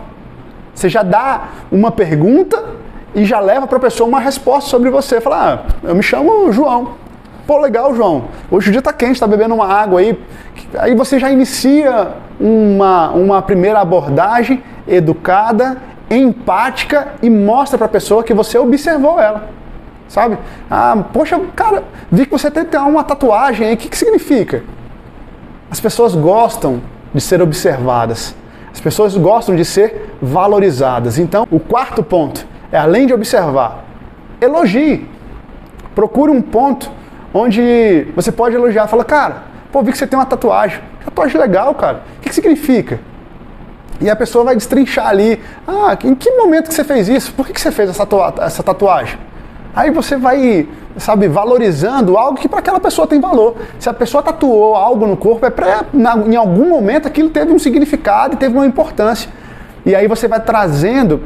Você já dá uma pergunta e já leva para a pessoa uma resposta sobre você. Fala, eu me chamo João. Pô, legal, João. Hoje o dia tá quente, tá bebendo uma água aí. Aí você já inicia uma primeira abordagem educada, empática e mostra para a pessoa que você observou ela. Sabe? Poxa, cara, vi que você tem uma tatuagem aí. O que significa? As pessoas gostam de ser observadas. As pessoas gostam de ser valorizadas. Então, o quarto ponto é, além de observar, elogie. Procure um ponto onde você pode elogiar. Fala, cara, pô, vi que você tem uma tatuagem. Tatuagem legal, cara. O que significa? E a pessoa vai destrinchar ali. Ah, em que momento que você fez isso? Por que você fez essa tatuagem? Aí você vai, sabe, valorizando algo que para aquela pessoa tem valor. Se a pessoa tatuou algo no corpo, em algum momento aquilo teve um significado e teve uma importância. E aí você vai trazendo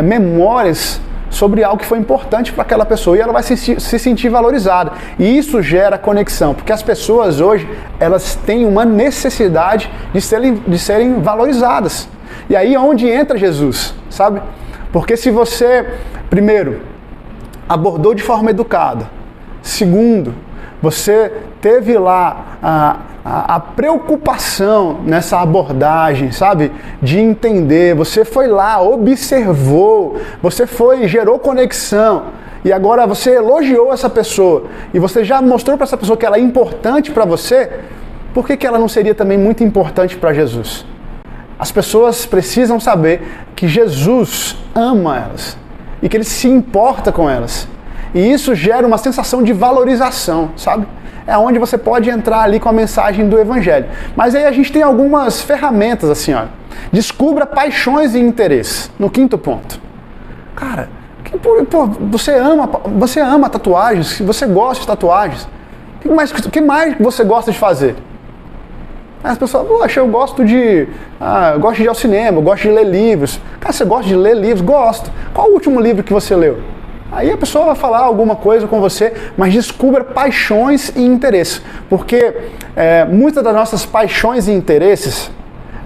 memórias sobre algo que foi importante para aquela pessoa e ela vai se sentir valorizada. E isso gera conexão, porque as pessoas hoje, elas têm uma necessidade de serem valorizadas. E aí é onde entra Jesus, sabe? Porque se você, primeiro, abordou de forma educada, segundo, você teve lá a preocupação nessa abordagem, sabe? De entender, você foi lá, observou, gerou conexão e agora você elogiou essa pessoa e você já mostrou para essa pessoa que ela é importante para você, por que ela não seria também muito importante para Jesus? As pessoas precisam saber que Jesus ama elas e que Ele se importa com elas. E isso gera uma sensação de valorização, sabe? É onde você pode entrar ali com a mensagem do Evangelho. Mas aí a gente tem algumas ferramentas assim, ó. Descubra paixões e interesses. No 5º ponto. Cara, você ama tatuagens, você gosta de tatuagens. O que mais você gosta de fazer? As pessoas, poxa, eu gosto de ir ao cinema, eu gosto de ler livros. Cara, você gosta de ler livros? Gosto. Qual o último livro que você leu? Aí a pessoa vai falar alguma coisa com você, mas descubra paixões e interesses. Porque muitas das nossas paixões e interesses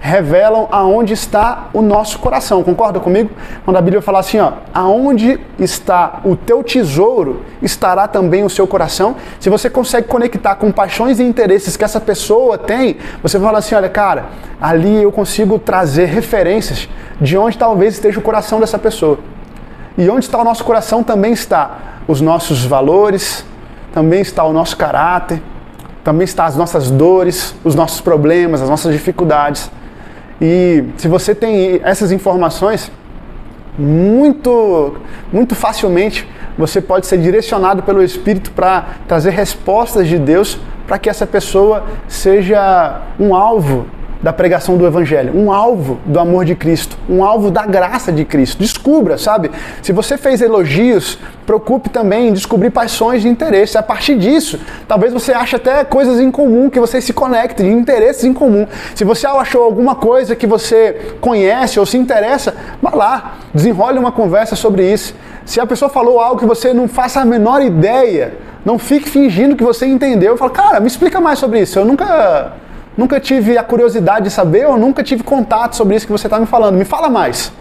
revelam aonde está o nosso coração. Concorda comigo? Quando a Bíblia fala assim, ó, aonde está o teu tesouro, estará também o seu coração. Se você consegue conectar com paixões e interesses que essa pessoa tem, você vai falar assim, olha, cara, ali eu consigo trazer referências de onde talvez esteja o coração dessa pessoa. E onde está o nosso coração também está os nossos valores, também está o nosso caráter, também está as nossas dores, os nossos problemas, as nossas dificuldades. E se você tem essas informações, muito facilmente você pode ser direcionado pelo Espírito para trazer respostas de Deus para que essa pessoa seja um alvo da pregação do Evangelho, um alvo do amor de Cristo, um alvo da graça de Cristo. Descubra, sabe? Se você fez elogios, preocupe também em descobrir paixões e interesses. A partir disso, talvez você ache até coisas em comum, que você se conecte, interesses em comum. Se você achou alguma coisa que você conhece ou se interessa, vá lá, desenrole uma conversa sobre isso. Se a pessoa falou algo que você não faça a menor ideia, não fique fingindo que você entendeu. Fala, cara, me explica mais sobre isso. Eu nunca tive a curiosidade de saber, ou nunca tive contato sobre isso que você está me falando. Me fala mais.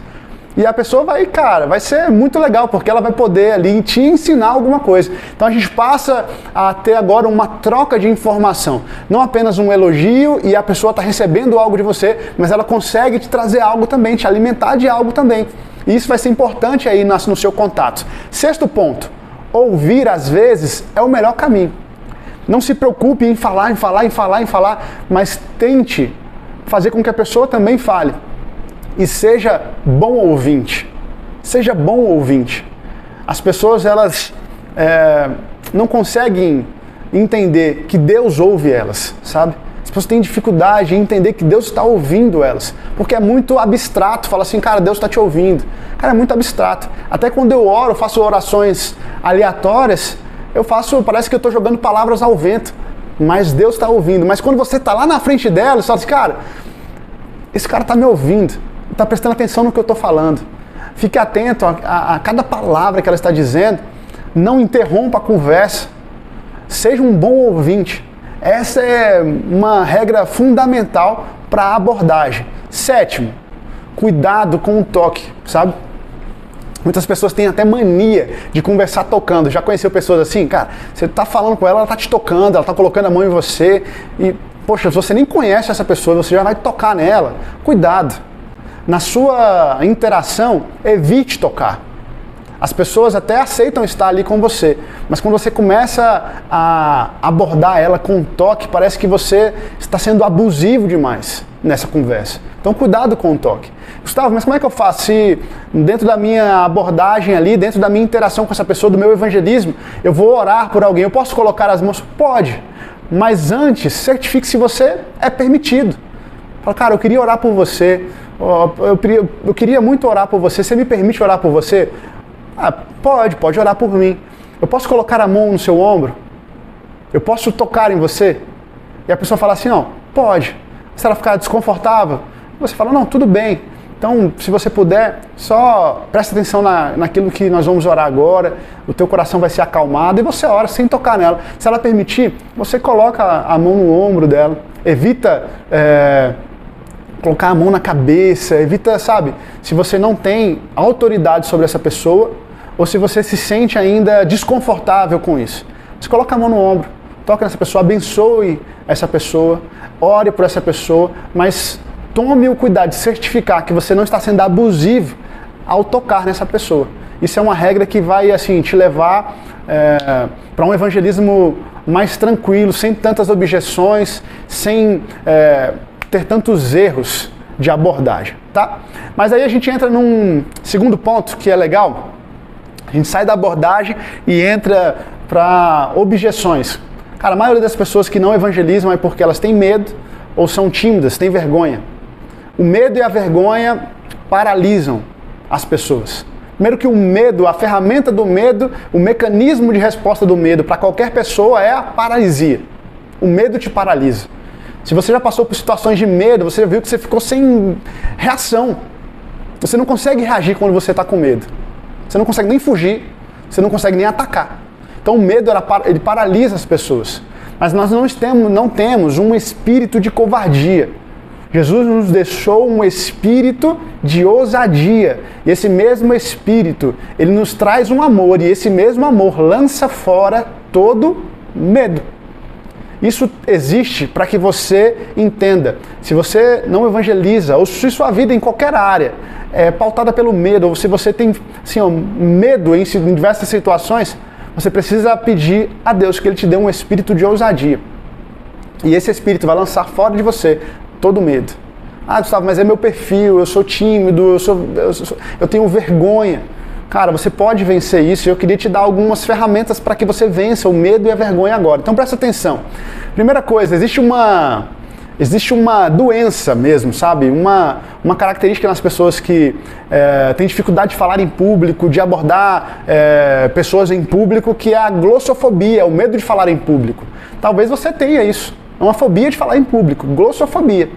E a pessoa vai ser muito legal, porque ela vai poder ali te ensinar alguma coisa. Então a gente passa a ter agora uma troca de informação. Não apenas um elogio e a pessoa está recebendo algo de você, mas ela consegue te trazer algo também, te alimentar de algo também. E isso vai ser importante aí no seu contato. 6º ponto. Ouvir, às vezes, é o melhor caminho. Não se preocupe em falar, mas tente fazer com que a pessoa também fale. E seja bom ouvinte. Seja bom ouvinte. As pessoas, elas não conseguem entender que Deus ouve elas, sabe? As pessoas têm dificuldade em entender que Deus está ouvindo elas. Porque é muito abstrato. Fala assim, cara, Deus está te ouvindo. Cara, é muito abstrato. Até quando eu oro, faço orações aleatórias, parece que eu estou jogando palavras ao vento, mas Deus está ouvindo. Mas quando você está lá na frente dela, você fala assim, cara, esse cara está me ouvindo, está prestando atenção no que eu estou falando. Fique atento a cada palavra que ela está dizendo, não interrompa a conversa, seja um bom ouvinte. Essa é uma regra fundamental para a abordagem. 7º, cuidado com o toque, sabe? Muitas pessoas têm até mania de conversar tocando. Já conheceu pessoas assim? Cara, você está falando com ela, ela está te tocando, ela está colocando a mão em você. E, poxa, se você nem conhece essa pessoa, você já vai tocar nela. Cuidado. Na sua interação, evite tocar. As pessoas até aceitam estar ali com você, mas quando você começa a abordar ela com um toque, parece que você está sendo abusivo demais. nessa conversa. Então cuidado com o toque. Gustavo, mas como é que eu faço se dentro da minha abordagem ali, dentro da minha interação com essa pessoa, do meu evangelismo, eu vou orar por alguém, eu posso colocar as mãos? Pode, mas antes certifique se você é permitido. Fala, cara, eu queria orar por você, eu queria muito orar por você, você me permite orar por você? Ah, pode orar por mim. Eu posso colocar a mão no seu ombro? Eu posso tocar em você? E a pessoa fala assim, não, pode. Se ela ficar desconfortável, você fala, não, tudo bem. Então, se você puder, só presta atenção naquilo que nós vamos orar agora, o teu coração vai ser acalmado e você ora sem tocar nela. Se ela permitir, você coloca a mão no ombro dela, evita colocar a mão na cabeça, evita, sabe, se você não tem autoridade sobre essa pessoa ou se você se sente ainda desconfortável com isso. Você coloca a mão no ombro, toca nessa pessoa, abençoe essa pessoa, ore por essa pessoa, mas tome o cuidado de certificar que você não está sendo abusivo ao tocar nessa pessoa. Isso é uma regra que vai assim, te levar para um evangelismo mais tranquilo, sem tantas objeções, sem ter tantos erros de abordagem, tá? Mas aí a gente entra num segundo ponto que é legal. A gente sai da abordagem e entra para objeções. Cara, a maioria das pessoas que não evangelizam é porque elas têm medo ou são tímidas, têm vergonha. O medo e a vergonha paralisam as pessoas. Primeiro que o medo, a ferramenta do medo, o mecanismo de resposta do medo para qualquer pessoa é a paralisia. O medo te paralisa. Se você já passou por situações de medo, você já viu que você ficou sem reação. Você não consegue reagir quando você está com medo. Você não consegue nem fugir, você não consegue nem atacar. Então o medo ele paralisa as pessoas. Mas nós não temos um espírito de covardia. Jesus nos deixou um espírito de ousadia. E esse mesmo espírito, ele nos traz um amor. E esse mesmo amor lança fora todo medo. Isso existe para que você entenda. Se você não evangeliza, ou se sua vida em qualquer área é pautada pelo medo, ou se você tem assim, medo em diversas situações, você precisa pedir a Deus que Ele te dê um espírito de ousadia. E esse espírito vai lançar fora de você todo medo. Ah, Gustavo, mas é meu perfil, eu sou tímido, eu tenho vergonha. Cara, você pode vencer isso e eu queria te dar algumas ferramentas para que você vença o medo e a vergonha agora. Então presta atenção. Primeira coisa, existe uma doença mesmo, sabe? Uma característica nas pessoas que têm dificuldade de falar em público, de abordar pessoas em público, que é a glossofobia, o medo de falar em público. Talvez você tenha isso, é uma fobia de falar em público, glossofobia.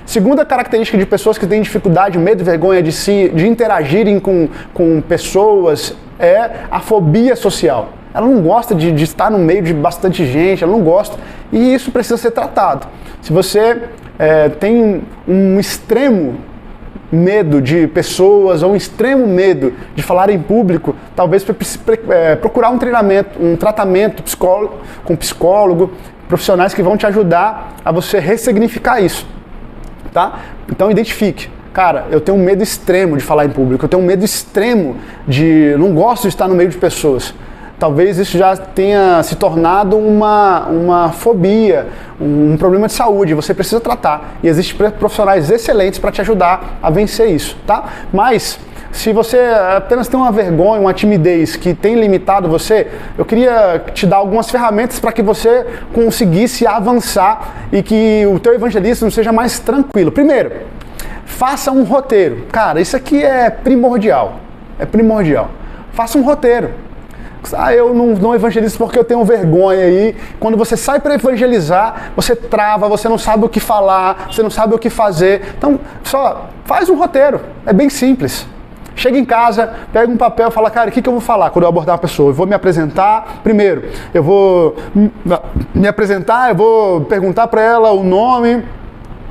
Segunda característica de pessoas que têm dificuldade, medo e vergonha de interagirem com pessoas é a fobia social. Ela não gosta de estar no meio de bastante gente, ela não gosta. E isso precisa ser tratado. Se você tem um extremo medo de pessoas ou um extremo medo de falar em público, talvez procurar um tratamento com psicólogo, profissionais que vão te ajudar a você ressignificar isso. Tá? Então identifique, cara, eu tenho um medo extremo de falar em público, eu tenho um medo extremo não gosto de estar no meio de pessoas. Talvez isso já tenha se tornado uma fobia, um problema de saúde, você precisa tratar. E existem profissionais excelentes para te ajudar a vencer isso, tá? Mas se você apenas tem uma vergonha, uma timidez que tem limitado você, eu queria te dar algumas ferramentas para que você conseguisse avançar e que o teu evangelismo seja mais tranquilo. Primeiro, faça um roteiro. Cara, isso aqui é primordial. É primordial. Faça um roteiro. Ah, eu não evangelizo porque eu tenho vergonha aí. Quando você sai para evangelizar, você trava, você não sabe o que falar, você não sabe o que fazer. Então, só faz um roteiro. É bem simples. Chega em casa, pega um papel e fala, cara, o que eu vou falar quando eu abordar uma pessoa? Eu vou me apresentar primeiro, eu vou me apresentar, eu vou perguntar para ela o nome,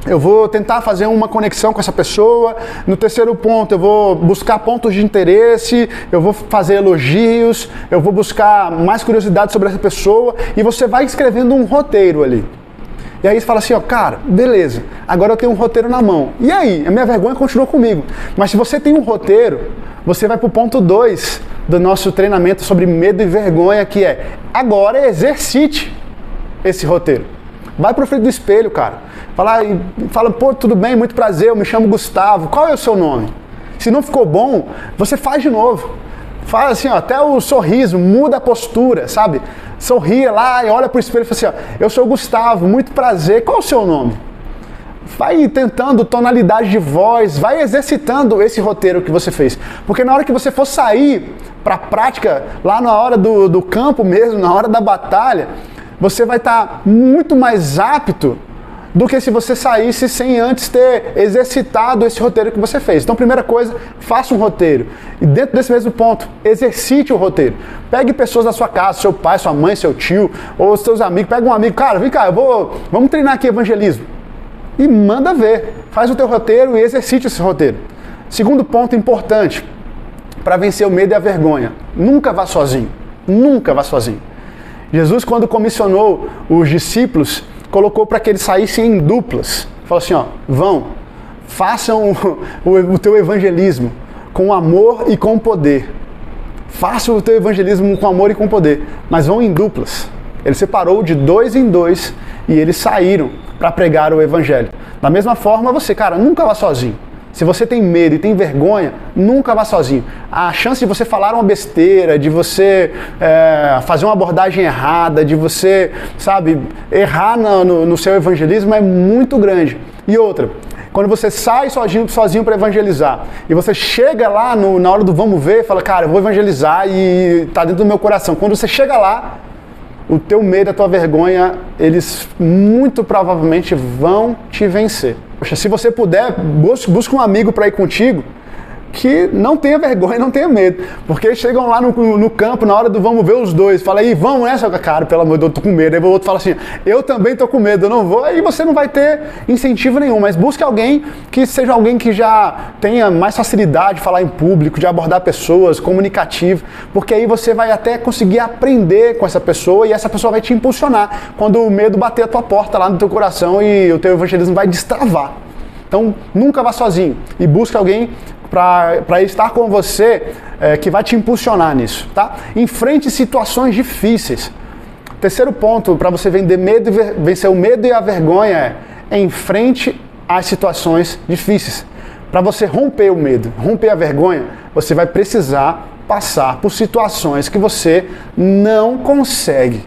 eu vou tentar fazer uma conexão com essa pessoa. No terceiro ponto, eu vou buscar pontos de interesse, eu vou fazer elogios, eu vou buscar mais curiosidade sobre essa pessoa e você vai escrevendo um roteiro ali. E aí você fala assim, ó, cara, beleza, agora eu tenho um roteiro na mão. E aí? A minha vergonha continua comigo. Mas se você tem um roteiro, você vai pro ponto 2 do nosso treinamento sobre medo e vergonha, que é, agora exercite esse roteiro. Vai pro frente do espelho, cara. Fala, pô, tudo bem, muito prazer, eu me chamo Gustavo, qual é o seu nome? Se não ficou bom, você faz de novo. Fala assim, ó, até o sorriso, muda a postura, sabe? Sorria lá e olha pro espelho e fala assim, ó, eu sou Gustavo, muito prazer, qual é o seu nome? Vai tentando tonalidade de voz, vai exercitando esse roteiro que você fez. Porque na hora que você for sair para a prática, lá na hora do campo mesmo, na hora da batalha, você vai estar muito mais apto do que se você saísse sem antes ter exercitado esse roteiro que você fez. Então, primeira coisa, faça um roteiro. E dentro desse mesmo ponto, exercite o roteiro. Pegue pessoas da sua casa, seu pai, sua mãe, seu tio, ou seus amigos. Pega um amigo, cara, vem cá, vamos treinar aqui evangelismo. E manda ver. Faz o teu roteiro e exercite esse roteiro. Segundo ponto importante, para vencer o medo e a vergonha. Nunca vá sozinho. Nunca vá sozinho. Jesus, quando comissionou os discípulos, colocou para que eles saíssem em duplas. Falou assim, ó, façam o teu evangelismo com amor e com poder. Faça o teu evangelismo com amor e com poder, mas vão em duplas. Ele separou de 2 em 2 e eles saíram para pregar o evangelho. Da mesma forma, você, cara, nunca vá sozinho. Se você tem medo e tem vergonha, nunca vá sozinho. A chance de você falar uma besteira, de você fazer uma abordagem errada, de você, sabe, errar no seu evangelismo é muito grande. E outra, quando você sai sozinho para evangelizar e você chega lá na hora do vamos ver e fala, cara, eu vou evangelizar e tá dentro do meu coração. Quando você chega lá, o teu medo, a tua vergonha, eles muito provavelmente vão te vencer. Poxa, se você puder, busca um amigo para ir contigo que não tenha vergonha, não tenha medo. Porque eles chegam lá no campo, na hora do vamos ver os dois, fala aí, vamos nessa, cara, pelo amor de Deus, eu tô com medo. Aí o outro fala assim, eu também tô com medo, eu não vou. Aí você não vai ter incentivo nenhum, mas busque alguém que seja alguém que já tenha mais facilidade de falar em público, de abordar pessoas, comunicativo, porque aí você vai até conseguir aprender com essa pessoa e essa pessoa vai te impulsionar quando o medo bater a tua porta lá no teu coração e o teu evangelismo vai destravar. Então, nunca vá sozinho e busque alguém para estar com você que vai te impulsionar nisso, tá? Enfrente situações difíceis. Terceiro ponto para você vencer o medo e a vergonha é enfrente as situações difíceis. Para você romper o medo, romper a vergonha, você vai precisar passar por situações que você não consegue.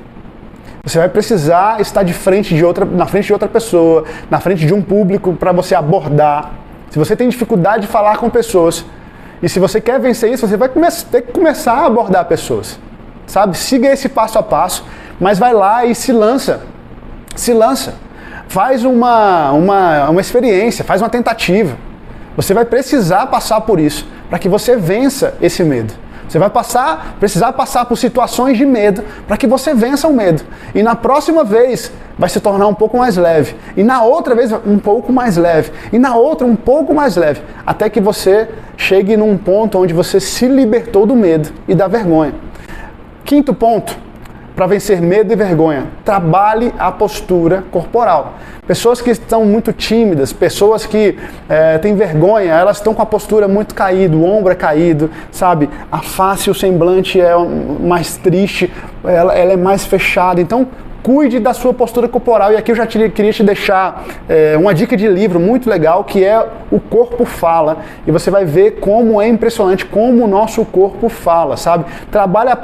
Você vai precisar estar na frente de outra pessoa, na frente de um público para você abordar. Se você tem dificuldade de falar com pessoas, e se você quer vencer isso, você vai ter que começar a abordar pessoas. Sabe? Siga esse passo a passo, mas vai lá e se lança. Se lança. Faz uma experiência, faz uma tentativa. Você vai precisar passar por isso, para que você vença esse medo. Você vai precisar passar por situações de medo para que você vença o medo. E na próxima vez vai se tornar um pouco mais leve. E na outra vez um pouco mais leve. E na outra um pouco mais leve. Até que você chegue num ponto onde você se libertou do medo e da vergonha. Quinto ponto, para vencer medo e vergonha, trabalhe a postura corporal. Pessoas que estão muito tímidas, pessoas que têm vergonha, elas estão com a postura muito caída, o ombro é caído, sabe? A face, o semblante é mais triste, ela é mais fechada. Então, cuide da sua postura corporal. E aqui eu já queria te deixar uma dica de livro muito legal, que é O Corpo Fala. E você vai ver como é impressionante como o nosso corpo fala, sabe? Trabalha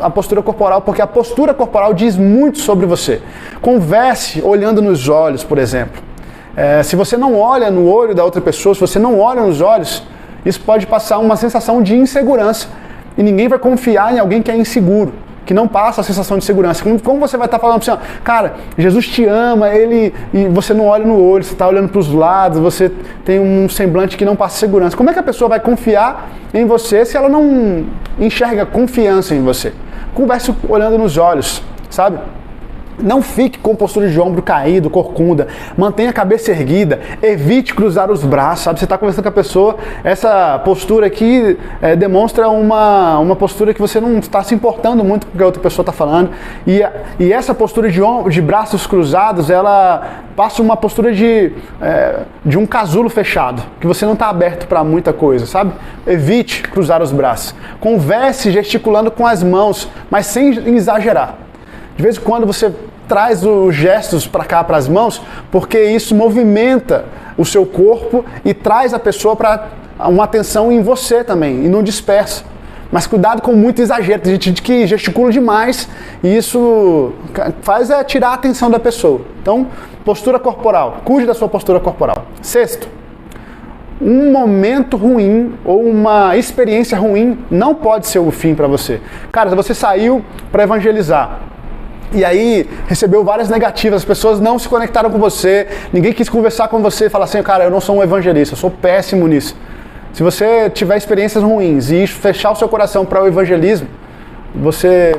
a postura corporal, porque a postura corporal diz muito sobre você. Converse olhando nos olhos, por exemplo. Se você não olha no olho da outra pessoa, se você não olha nos olhos, isso pode passar uma sensação de insegurança. E ninguém vai confiar em alguém que é inseguro, que não passa a sensação de segurança. Como você vai estar falando assim, ó, cara, Jesus te ama, e você não olha no olho, você está olhando para os lados, você tem um semblante que não passa segurança. Como é que a pessoa vai confiar em você se ela não enxerga confiança em você? Converse olhando nos olhos, sabe? Não fique com postura de ombro caído, corcunda. Mantenha a cabeça erguida. Evite cruzar os braços, sabe? Você está conversando com a pessoa, essa postura aqui demonstra uma postura que você não está se importando muito com o que a outra pessoa está falando. E essa postura de braços cruzados, ela passa uma postura de um casulo fechado, que você não está aberto para muita coisa, sabe? Evite cruzar os braços. Converse gesticulando com as mãos, mas sem exagerar. De vez em quando você traz os gestos para cá, para as mãos, porque isso movimenta o seu corpo e traz a pessoa para uma atenção em você também, e não dispersa. Mas cuidado com muito exagero, tem gente que gesticula demais e isso faz tirar a atenção da pessoa. Então, postura corporal, cuide da sua postura corporal. Sexto, um momento ruim ou uma experiência ruim não pode ser o fim para você. Cara, se você saiu para evangelizar e aí recebeu várias negativas, as pessoas não se conectaram com você, ninguém quis conversar com você e falar assim, cara, eu não sou um evangelista, eu sou péssimo nisso. Se você tiver experiências ruins e fechar o seu coração para o evangelismo, você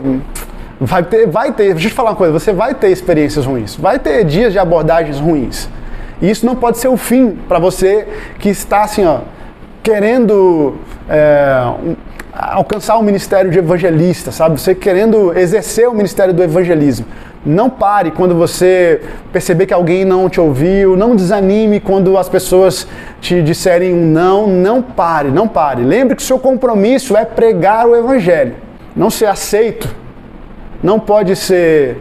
vai ter, deixa eu te falar uma coisa, você vai ter experiências ruins, vai ter dias de abordagens ruins. E isso não pode ser o fim para você que está assim, ó, querendo alcançar o ministério de evangelista, sabe? Você querendo exercer o ministério do evangelismo. Não pare quando você perceber que alguém não te ouviu, não desanime quando as pessoas te disserem um não, não pare, não pare. Lembre que o seu compromisso é pregar o evangelho. Não ser aceito não pode ser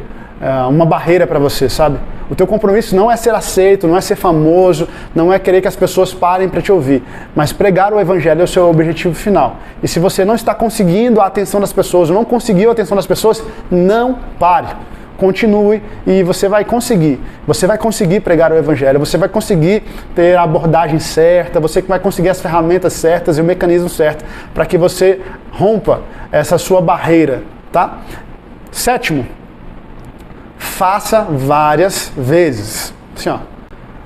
uma barreira para você, sabe? O teu compromisso não é ser aceito, não é ser famoso, não é querer que as pessoas parem para te ouvir, mas pregar o evangelho é o seu objetivo final. E se você não está conseguindo a atenção das pessoas, ou não conseguiu a atenção das pessoas, não pare. Continue e você vai conseguir. Você vai conseguir pregar o evangelho, você vai conseguir ter a abordagem certa, você vai conseguir as ferramentas certas e o mecanismo certo para que você rompa essa sua barreira, tá? Sétimo, faça várias vezes. Assim, ó,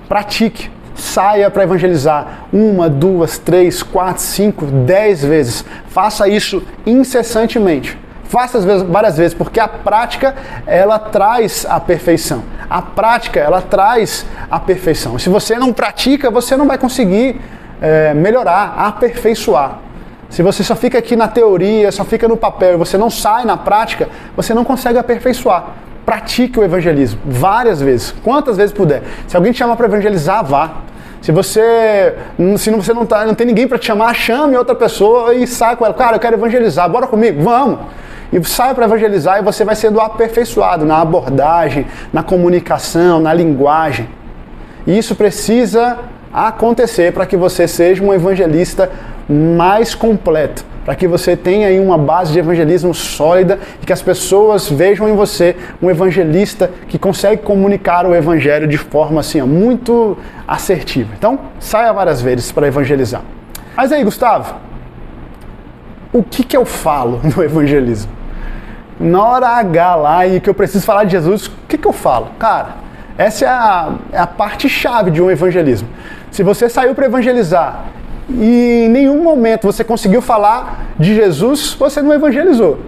pratique. Saia para evangelizar 1, 2, 3, 4, 5, 10 vezes. Faça isso incessantemente. Faça várias vezes, porque a prática, ela traz a perfeição. A prática, ela traz a perfeição. Se você não pratica, você não vai conseguir melhorar, aperfeiçoar. Se você só fica aqui na teoria, só fica no papel e você não sai na prática, você não consegue aperfeiçoar. Pratique o evangelismo várias vezes, quantas vezes puder. Se alguém te chamar para evangelizar, vá. Se você não tem ninguém para te chamar, chame outra pessoa e saia com ela. Cara, eu quero evangelizar, bora comigo? Vamos! E saia para evangelizar e você vai sendo aperfeiçoado na abordagem, na comunicação, na linguagem. E isso precisa acontecer para que você seja um evangelista mais completo, para que você tenha aí uma base de evangelismo sólida e que as pessoas vejam em você um evangelista que consegue comunicar o evangelho de forma assim, ó, muito assertiva. Então, saia várias vezes para evangelizar. Mas aí, Gustavo, o que eu falo no evangelismo? Na hora H lá e que eu preciso falar de Jesus, o que eu falo? Cara, essa é a parte chave de um evangelismo. Se você saiu para evangelizar e em nenhum momento você conseguiu falar de Jesus, você não evangelizou.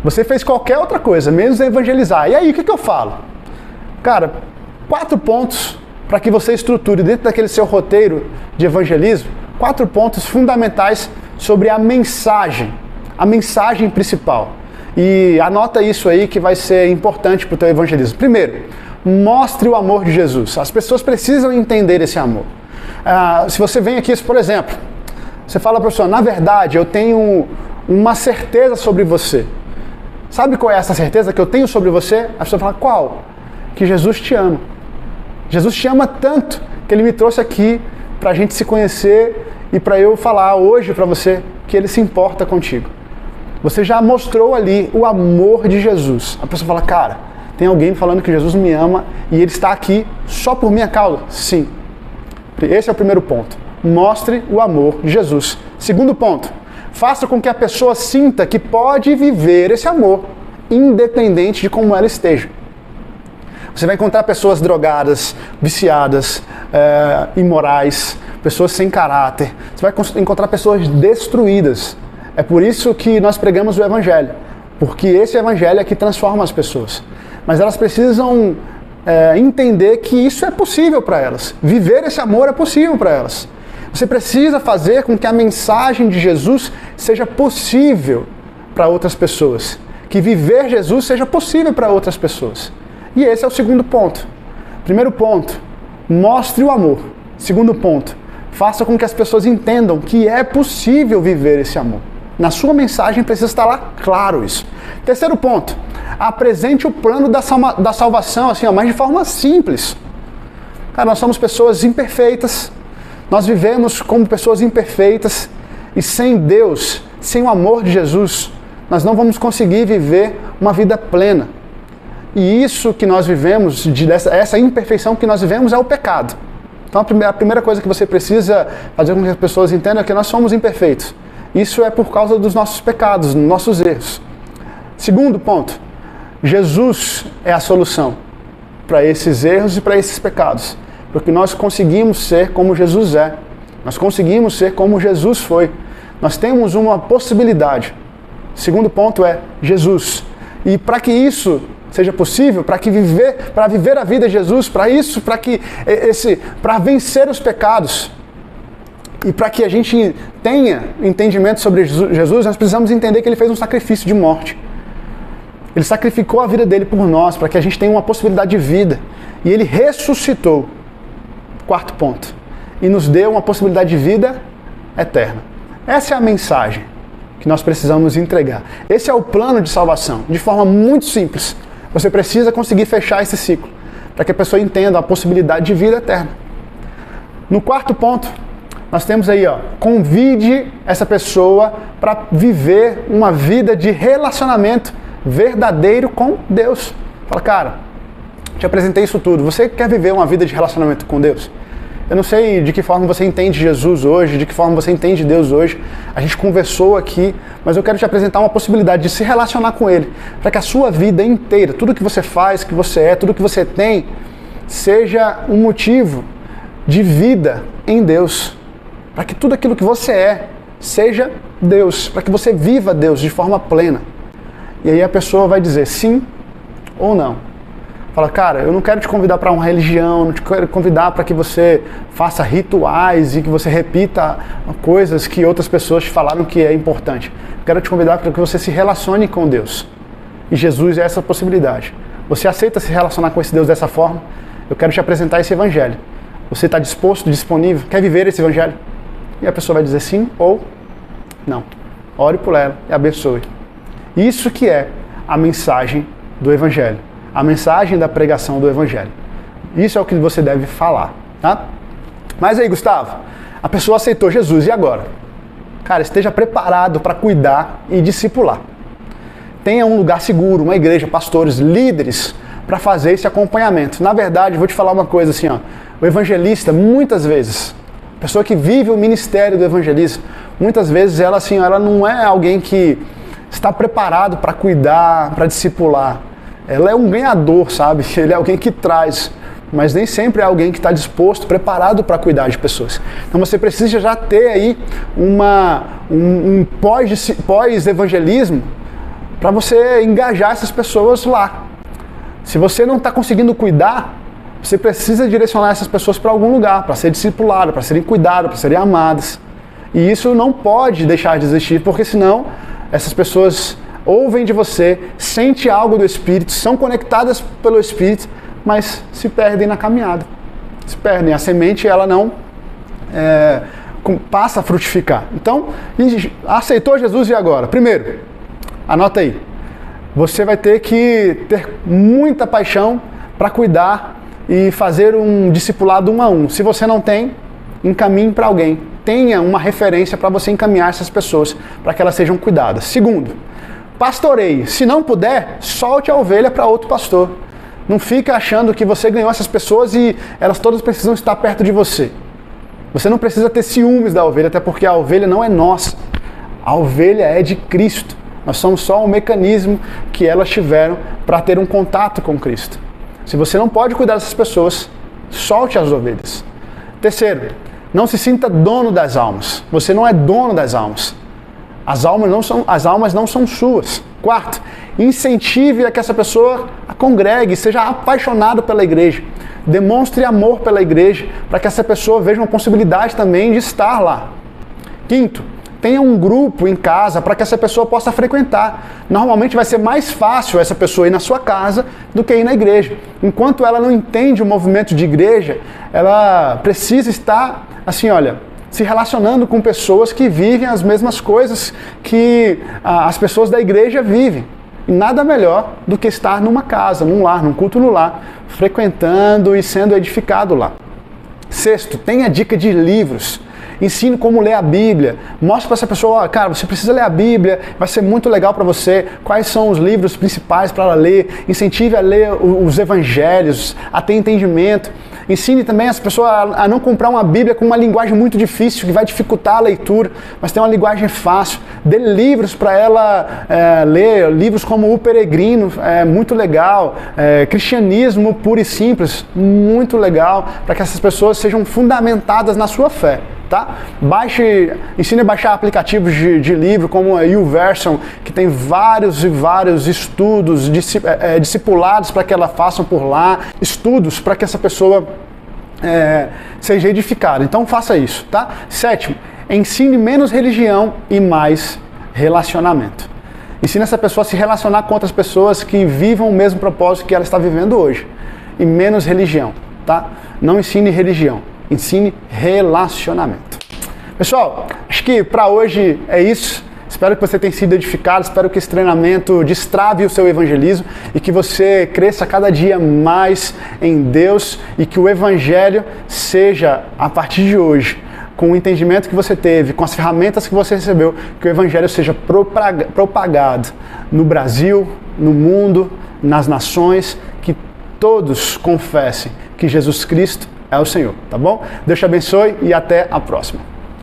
Você fez qualquer outra coisa, menos evangelizar. E aí, o que eu falo? Cara, 4 pontos para que você estruture dentro daquele seu roteiro de evangelismo, 4 pontos fundamentais sobre a mensagem principal. E anota isso aí que vai ser importante para o teu evangelismo. Primeiro, mostre o amor de Jesus. As pessoas precisam entender esse amor. Se você vem aqui, por exemplo, você fala para a pessoa, na verdade, eu tenho uma certeza sobre você. Sabe qual é essa certeza que eu tenho sobre você? A pessoa fala, qual? Que Jesus te ama. Jesus te ama tanto que Ele me trouxe aqui para a gente se conhecer e para eu falar hoje para você que Ele se importa contigo. Você já mostrou ali o amor de Jesus. A pessoa fala, cara, tem alguém falando que Jesus me ama e Ele está aqui só por minha causa? Sim. Esse é o primeiro ponto. Mostre o amor de Jesus. Segundo ponto, faça com que a pessoa sinta que pode viver esse amor, independente de como ela esteja. Você vai encontrar pessoas drogadas, viciadas, imorais, pessoas sem caráter. Você vai encontrar pessoas destruídas. É por isso que nós pregamos o Evangelho, porque esse Evangelho é que transforma as pessoas. Mas elas precisam entender que isso é possível para elas. Viver esse amor é possível para elas. Você precisa fazer com que a mensagem de Jesus seja possível para outras pessoas. Que viver Jesus seja possível para outras pessoas. E esse é o segundo ponto. Primeiro ponto, mostre o amor. Segundo ponto, faça com que as pessoas entendam que é possível viver esse amor. Na sua mensagem precisa estar lá claro isso. Terceiro ponto, apresente o plano da salvação, assim, mas de forma simples. Cara, nós somos pessoas imperfeitas, nós vivemos como pessoas imperfeitas, e sem Deus, sem o amor de Jesus, nós não vamos conseguir viver uma vida plena. E isso que nós vivemos, essa imperfeição que nós vivemos é o pecado. Então a primeira coisa que você precisa fazer com que as pessoas entendam é que nós somos imperfeitos. Isso é por causa dos nossos pecados, dos nossos erros. Segundo ponto, Jesus é a solução para esses erros e para esses pecados. Porque nós conseguimos ser como Jesus é. Nós conseguimos ser como Jesus foi. Nós temos uma possibilidade. Segundo ponto é Jesus. E para que isso seja possível, para viver a vida de Jesus, para vencer os pecados e para que a gente tenha entendimento sobre Jesus, nós precisamos entender que ele fez um sacrifício de morte. Ele sacrificou a vida dele por nós, para que a gente tenha uma possibilidade de vida. E ele ressuscitou. Quarto ponto. E nos deu uma possibilidade de vida eterna. Essa é a mensagem que nós precisamos entregar. Esse é o plano de salvação, de forma muito simples. Você precisa conseguir fechar esse ciclo, para que a pessoa entenda a possibilidade de vida eterna. No quarto ponto, nós temos aí, convide essa pessoa para viver uma vida de relacionamento verdadeiro com Deus. Fala, cara, te apresentei isso tudo. Você quer viver uma vida de relacionamento com Deus? Eu não sei de que forma você entende Jesus hoje, de que forma você entende Deus hoje. A gente conversou aqui, mas eu quero te apresentar uma possibilidade de se relacionar com Ele, para que a sua vida inteira, tudo que você faz, que você é, tudo que você tem, seja um motivo de vida em Deus. Para que tudo aquilo que você é, seja Deus. Para que você viva Deus de forma plena. E aí a pessoa vai dizer sim ou não. Fala, cara, eu não quero te convidar para uma religião, não te quero convidar para que você faça rituais e que você repita coisas que outras pessoas te falaram que é importante. Eu quero te convidar para que você se relacione com Deus. E Jesus é essa possibilidade. Você aceita se relacionar com esse Deus dessa forma? Eu quero te apresentar esse evangelho. Você está disposto, disponível? Quer viver esse evangelho? E a pessoa vai dizer sim ou não. Ore por ela e abençoe. Isso que é a mensagem do evangelho. A mensagem da pregação do evangelho. Isso é o que você deve falar, tá? Mas aí, Gustavo, a pessoa aceitou Jesus, e agora? Cara, esteja preparado para cuidar e discipular. Tenha um lugar seguro, uma igreja, pastores, líderes, para fazer esse acompanhamento. Na verdade, vou te falar uma coisa assim, o evangelista, muitas vezes, a pessoa que vive o ministério do evangelismo, muitas vezes ela não é alguém que está preparado para cuidar, para discipular. Ela é um ganhador, sabe? Ele é alguém que traz, mas nem sempre é alguém que está disposto, preparado para cuidar de pessoas. Então você precisa já ter aí um pós-evangelismo para você engajar essas pessoas lá. Se você não está conseguindo cuidar, você precisa direcionar essas pessoas para algum lugar, para ser discipulado, para serem cuidadas, para serem amadas. E isso não pode deixar de existir, porque senão essas pessoas ouvem de você, sentem algo do Espírito, são conectadas pelo Espírito, mas se perdem na caminhada. Se perdem. A semente, ela não passa a frutificar. Então, aceitou Jesus e agora? Primeiro, anota aí. Você vai ter que ter muita paixão para cuidar e fazer um discipulado 1 a 1. Se você não tem, encaminhe para alguém. Tenha uma referência para você encaminhar essas pessoas, para que elas sejam cuidadas. Segundo, pastoreie. Se não puder, solte a ovelha para outro pastor. Não fica achando que você ganhou essas pessoas e elas todas precisam estar perto de você. Você não precisa ter ciúmes da ovelha, até porque a ovelha não é nossa. A ovelha é de Cristo. Nós somos só um mecanismo que elas tiveram para ter um contato com Cristo. Se você não pode cuidar dessas pessoas, solte as ovelhas. Terceiro, não se sinta dono das almas. Você não é dono das almas. As almas não são suas. Quarto, incentive a que essa pessoa a congregue, seja apaixonado pela igreja. Demonstre amor pela igreja, para que essa pessoa veja uma possibilidade também de estar lá. Quinto, tenha um grupo em casa para que essa pessoa possa frequentar. Normalmente vai ser mais fácil essa pessoa ir na sua casa do que ir na igreja. Enquanto ela não entende o movimento de igreja, ela precisa estar, assim, se relacionando com pessoas que vivem as mesmas coisas que as pessoas da igreja vivem. E nada melhor do que estar numa casa, num lar, num culto no lar, frequentando e sendo edificado lá. Sexto, tenha dica de livros. Ensine como ler a Bíblia. Mostre para essa pessoa, cara, você precisa ler a Bíblia, vai ser muito legal para você. Quais são os livros principais para ela ler? Incentive a ler os evangelhos, a ter entendimento. Ensine também as pessoas a não comprar uma Bíblia com uma linguagem muito difícil, que vai dificultar a leitura, mas tem uma linguagem fácil. Dê livros para ela ler, livros como O Peregrino, muito legal. Cristianismo Puro e Simples, muito legal, para que essas pessoas sejam fundamentadas na sua fé. Tá? Ensine a baixar aplicativos de livro como a YouVersion, que tem vários e vários estudos discipulados para que ela faça por lá, estudos para que essa pessoa seja edificada. Então faça isso. Tá? Sétimo, ensine menos religião e mais relacionamento. Ensine essa pessoa a se relacionar com outras pessoas que vivam o mesmo propósito que ela está vivendo hoje. E menos religião. Tá? Não ensine religião. Ensine relacionamento. Pessoal, acho que para hoje é isso. Espero que você tenha sido edificado, espero que esse treinamento destrave o seu evangelismo e que você cresça cada dia mais em Deus e que o evangelho seja, a partir de hoje, com o entendimento que você teve, com as ferramentas que você recebeu, que o evangelho seja propagado no Brasil, no mundo, nas nações, que todos confessem que Jesus Cristo é o Senhor, tá bom? Deus te abençoe e até a próxima.